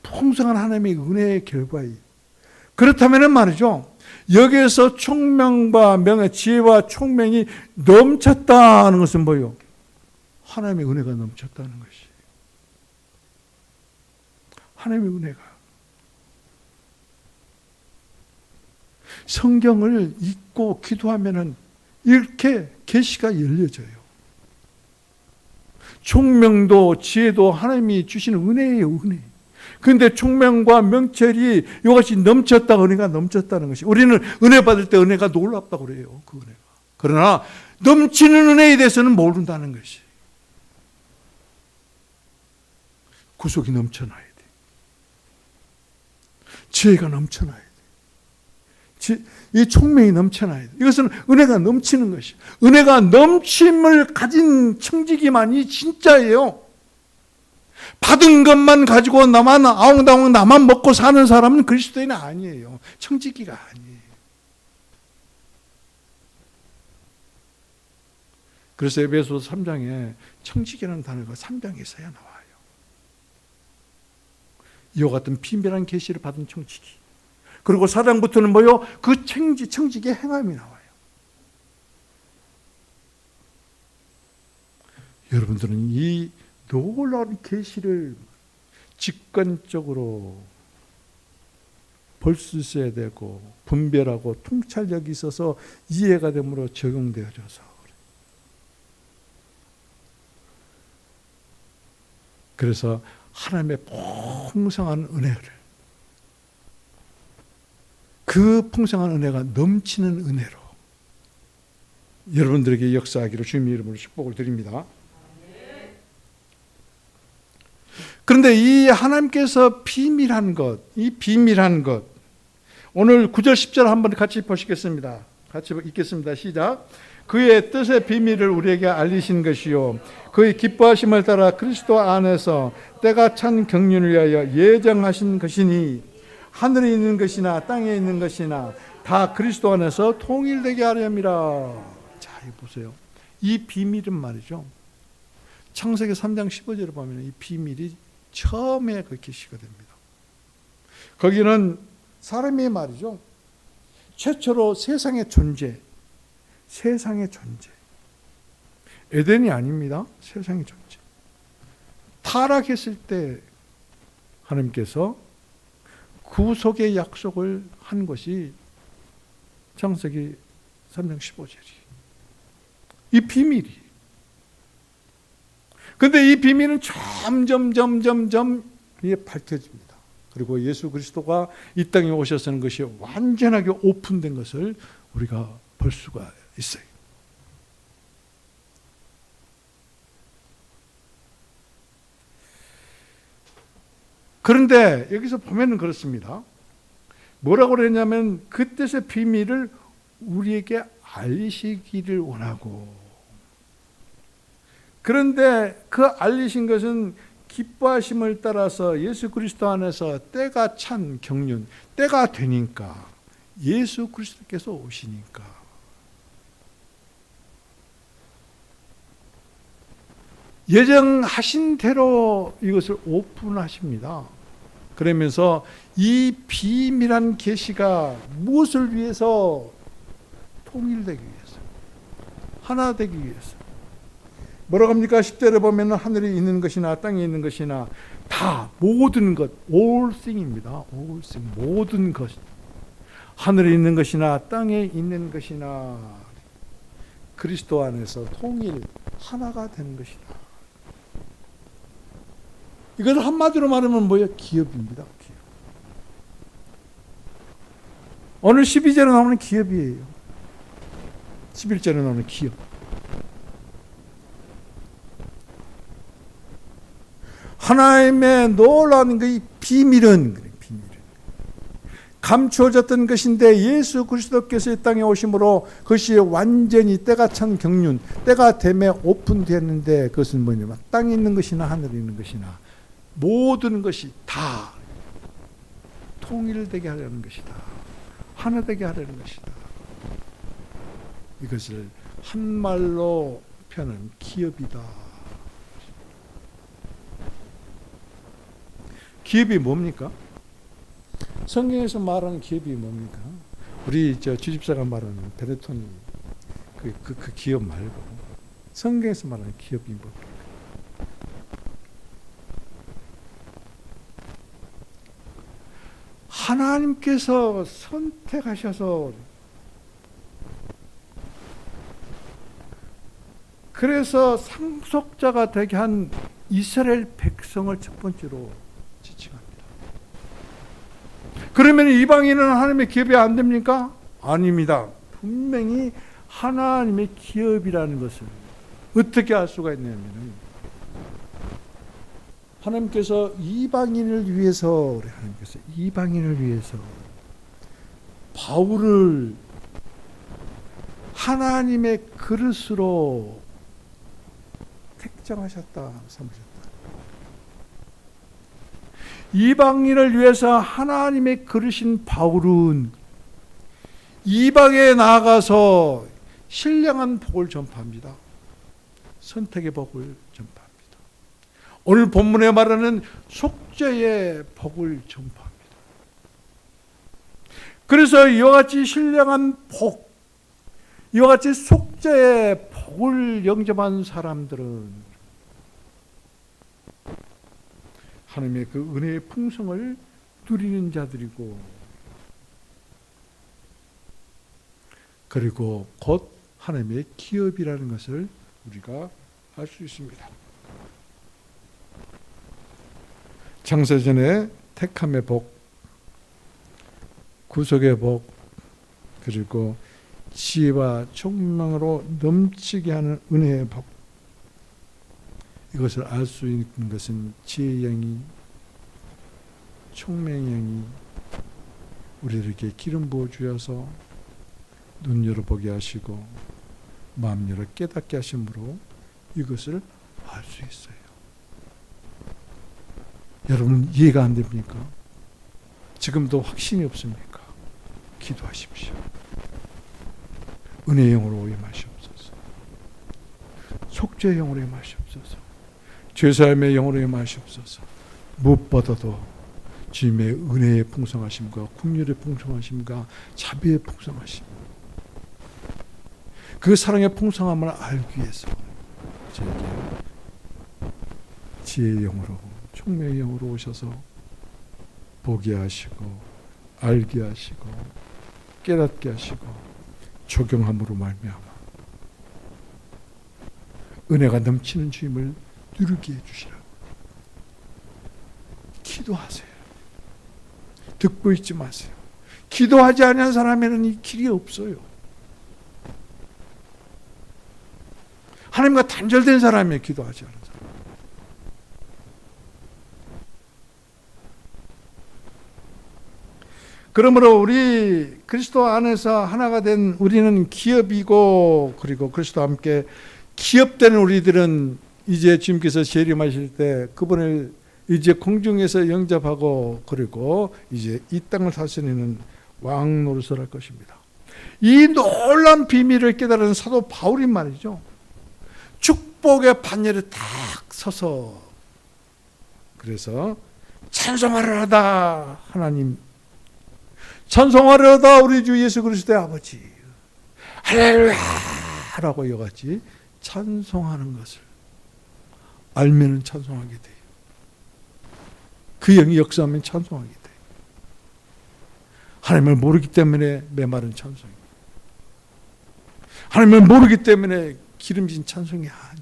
풍성한 하나님의 은혜의 결과예요. 그렇다면 말이죠, 여기에서 총명과 명예, 지혜와 총명이 넘쳤다는 것은 뭐예요? 하나님의 은혜가 넘쳤다는 것이에요. 하나님의 은혜가. 성경을 읽고 기도하면은 이렇게 계시가 열려져요. 총명도 지혜도 하나님이 주시는 은혜예요, 은혜. 그런데 총명과 명철이 이것이 넘쳤다, 은혜가 넘쳤다는 것이. 우리는 은혜 받을 때 은혜가 놀랍다고 그래요, 그 은혜가. 그러나 넘치는 은혜에 대해서는 모른다는 것이. 구속이 넘쳐나야 돼. 지혜가 넘쳐나야 돼. 이 총명이 넘쳐나야 돼. 이것은 은혜가 넘치는 것이에요. 은혜가 넘침을 가진 청지기만이 진짜예요. 받은 것만 가지고 나만 아웅다웅 나만 먹고 사는 사람은 그리스도인이 아니에요. 청지기가 아니에요. 그래서 에베소서 3장에 청지기라는 단어가 3장에서야 나와요. 이와 같은 비밀한 계시를 받은 청지기. 그리고 4장부터는 뭐요? 그 청지기의 행함이 나와요. 여러분들은 이 놀라운 계시를 직관적으로 볼 수 있어야 되고 분별하고 통찰력이 있어서 이해가 되므로 적용되어져서 그래서 하나님의 풍성한 은혜를 그 풍성한 은혜가 넘치는 은혜로 여러분들에게 역사하기를 주님의 이름으로 축복을 드립니다. 그런데 이 하나님께서 비밀한 것, 이 비밀한 것, 오늘 9절 10절 한번 같이 보시겠습니다. 같이 읽겠습니다. 시작. 그의 뜻의 비밀을 우리에게 알리신 것이요 그의 기뻐하심을 따라 그리스도 안에서 때가 찬 경륜을 위하여 예정하신 것이니 하늘에 있는 것이나 땅에 있는 것이나 다 그리스도 안에서 통일되게 하렵니다. 자, 이거 보세요. 이 비밀은 말이죠. 창세기 3장 15절을 보면 이 비밀이 처음에 그 계시가 됩니다. 거기는 사람이 말이죠. 최초로 세상의 존재. 에덴이 아닙니다. 세상의 존재. 타락했을 때 하나님께서 구속의 약속을 한 것이 창세기 3장 15절이. 이 비밀이. 그런데 이 비밀은 점점 이게 밝혀집니다. 그리고 예수 그리스도가 이 땅에 오셨다는 것이 완전하게 오픈된 것을 우리가 볼 수가 있어요. 그런데 여기서 보면은 그렇습니다. 뭐라고 그랬냐면 그 뜻의 비밀을 우리에게 알리시기를 원하고, 그런데 그 알리신 것은 기뻐하심을 따라서 예수 그리스도 안에서 때가 찬 경륜, 때가 되니까 예수 그리스도께서 오시니까 예정하신 대로 이것을 오픈하십니다. 그러면서 이 비밀한 계시가 무엇을 위해서? 통일되기 위해서, 하나 되기 위해서. 뭐라고 합니까? 10절에 보면 하늘에 있는 것이나 땅에 있는 것이나 다, 모든 것, all thing입니다. all thing, 모든 것. 하늘에 있는 것이나 땅에 있는 것이나 그리스도 안에서 통일, 하나가 되는 것이다. 이것을 한마디로 말하면 뭐예요? 기업입니다. 기업. 오늘 12절에 나오는 기업이에요. 11절에 나오는 기업. 하나님의 놀라운 그 비밀은 감추어졌던 것인데 예수 그리스도께서 이 땅에 오심으로 그것이 완전히 때가 찬 경륜, 때가 됨에 오픈되었는데 그것은 뭐냐면 땅에 있는 것이나 하늘에 있는 것이나 모든 것이 다 통일되게 하려는 것이다. 하나 되게 하려는 것이다. 이것을 한말로 표현하면 기업이다. 기업이 뭡니까? 성경에서 말하는 기업이 뭡니까? 우리 주집사가 말하는 베네톤 그 기업 말고 성경에서 말하는 기업이 뭡니까? 하나님께서 선택하셔서 그래서 상속자가 되게 한 이스라엘 백성을 첫 번째로 지칭합니다. 그러면 이방인은 하나님의 기업이 안 됩니까? 아닙니다. 분명히 하나님의 기업이라는 것을 어떻게 알 수가 있냐면 하나님께서 이방인을 위해서 바울을 하나님의 그릇으로 택정하셨다, 삼으셨다. 이방인을 위해서 하나님의 그릇인 바울은 이방에 나아가서 신령한 복을 전파합니다. 선택의 복을 전파합니다. 오늘 본문에 말하는 속죄의 복을 전파합니다. 그래서 이와 같이 신령한 복, 이와 같이 속죄의 복을 영접한 사람들은 하나님의 그 은혜의 풍성을 누리는 자들이고, 그리고 곧 하나님의 기업이라는 것을 우리가 알 수 있습니다. 창세전에 택함의 복, 구속의 복, 그리고 지혜와 총명으로 넘치게 하는 은혜의 복, 이것을 알 수 있는 것은 지혜의 영이, 총명의 영이 우리에게 기름 부어 주셔서 눈 열어보게 하시고 마음 열어 깨닫게 하심으로 이것을 알 수 있어요. 여러분 이해가 안 됩니까? 지금도 확신이 없습니까? 기도하십시오. 은혜의 영으로 임하시옵소서. 속죄의 영으로 임하시옵소서. 죄사함의 영으로 임하시옵소서. 무엇보다도 주님의 은혜의 풍성하심과 긍휼의 풍성하심과 자비의 풍성하심, 그 사랑의 풍성함을 알기 위해서 저에게 지혜의 영으로, 총명의 영으로 오셔서 보게 하시고 알게 하시고 깨닫게 하시고 적용함으로 말미암아 은혜가 넘치는 주님을 누리게 해주시라고 기도하세요. 듣고 있지 마세요. 기도하지 않은 사람에는 이 길이 없어요. 하나님과 단절된 사람이에요. 기도하지 않은 사람. 그러므로 우리 그리스도 안에서 하나가 된 우리는 기업이고, 그리고 그리스도와 함께 기업되는 우리들은 이제 주님께서 재림하실 때 그분을 이제 공중에서 영접하고 그리고 이제 이 땅을 다스리는 왕 노릇을 할 것입니다. 이 놀라운 비밀을 깨달은 사도 바울이 말이죠. 축복의 반열에 딱 서서 그래서 찬송하려다 하나님, 찬송하려다 우리 주 예수 그리스도의 아버지, 할렐루야라고 이어같이 찬송하는 것을 알면은 찬송하게 돼요. 그 영이 역사하면 찬송하게 돼요. 하나님을 모르기 때문에 메마른 찬송이, 하나님을 모르기 때문에 기름진 찬송이 아니.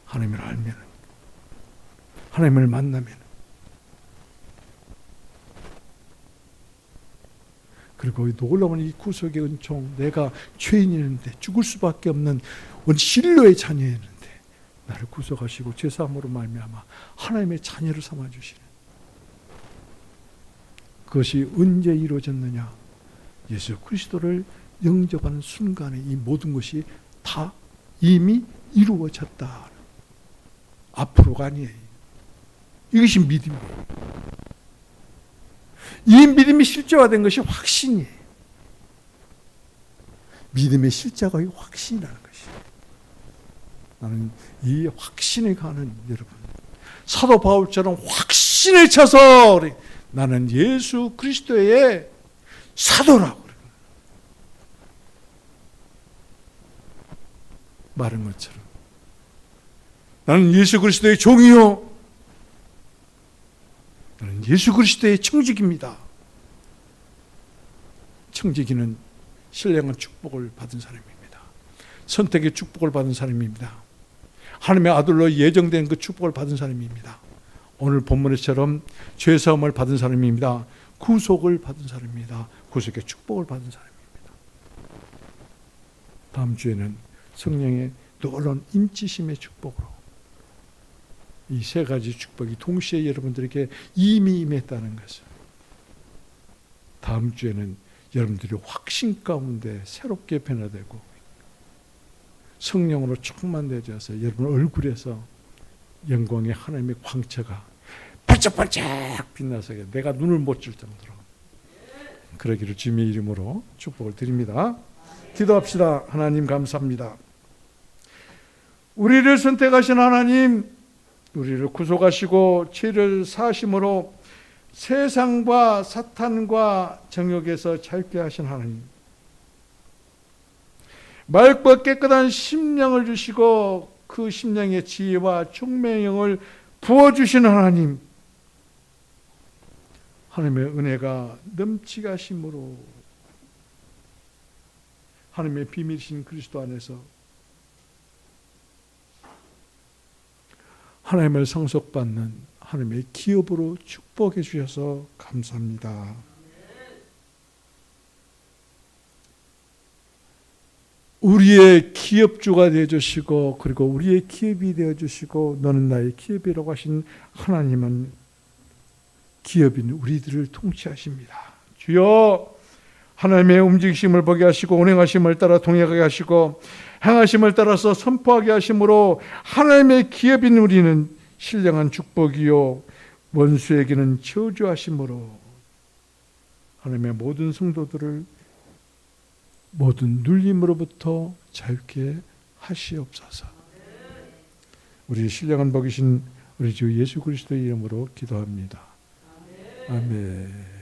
하나님을 알면, 하나님을 만나면, 그리고 놀라운 이 구속의 은총, 내가 죄인이었는데 죽을 수밖에 없는 원실로의 자녀였는데 나를 구속하시고 죄사함으로 말미암아 하나님의 자녀를 삼아주시는, 그것이 언제 이루어졌느냐? 예수 그리스도를 영접하는 순간에 이 모든 것이 다 이미 이루어졌다. 앞으로가 아니에요. 이것이 믿음이에요. 이 믿음이 실제화된 것이 확신이에요. 믿음의 실제가 확신이라는 것이에요. 나는 이 확신에 가는 여러분, 사도 바울처럼 확신에 차서 나는 예수 그리스도의 사도라고 말한 것처럼, 나는 예수 그리스도의 종이요, 나는 예수 그리스도의 청지기입니다. 청지기는 신령한 축복을 받은 사람입니다. 선택의 축복을 받은 사람입니다. 하나님의 아들로 예정된 그 축복을 받은 사람입니다. 오늘 본문에처럼 죄사함을 받은 사람입니다. 구속을 받은 사람입니다. 구속의 축복을 받은 사람입니다. 다음 주에는 성령의 놀라운 인치심의 축복으로 이 세 가지 축복이 동시에 여러분들에게 이미 임했다는 것을, 다음 주에는 여러분들이 확신 가운데 새롭게 변화되고 성령으로 충만되어서 여러분 얼굴에서 영광의 하나님의 광채가 반짝반짝 빛나서 내가 눈을 못 줄 정도로 그러기를 주님의 이름으로 축복을 드립니다. 기도합시다. 하나님 감사합니다. 우리를 선택하신 하나님, 우리를 구속하시고 죄를 사하심으로 세상과 사탄과 정욕에서 자유케 하신 하나님, 맑고 깨끗한 심령을 주시고 그 심령의 지혜와 총명을 부어주시는 하나님, 하나님의 은혜가 넘치게 하심으로 하나님의 비밀이신 그리스도 안에서 하나님을 상속받는 하나님의 기업으로 축복해 주셔서 감사합니다. 우리의 기업주가 되어주시고 그리고 우리의 기업이 되어주시고 너는 나의 기업이라고 하신 하나님은 기업인 우리들을 통치하십니다. 주여, 하나님의 움직이심을 보게 하시고 운행하심을 따라 동행하게 하시고 행하심을 따라서 선포하게 하심으로 하나님의 기업인 우리는 신령한 축복이요 원수에게는 저주하심으로 하나님의 모든 성도들을 모든 눌림으로부터 자유케 하시옵소서. 우리의 신령한 복이신 우리 주 예수 그리스도의 이름으로 기도합니다. 아멘.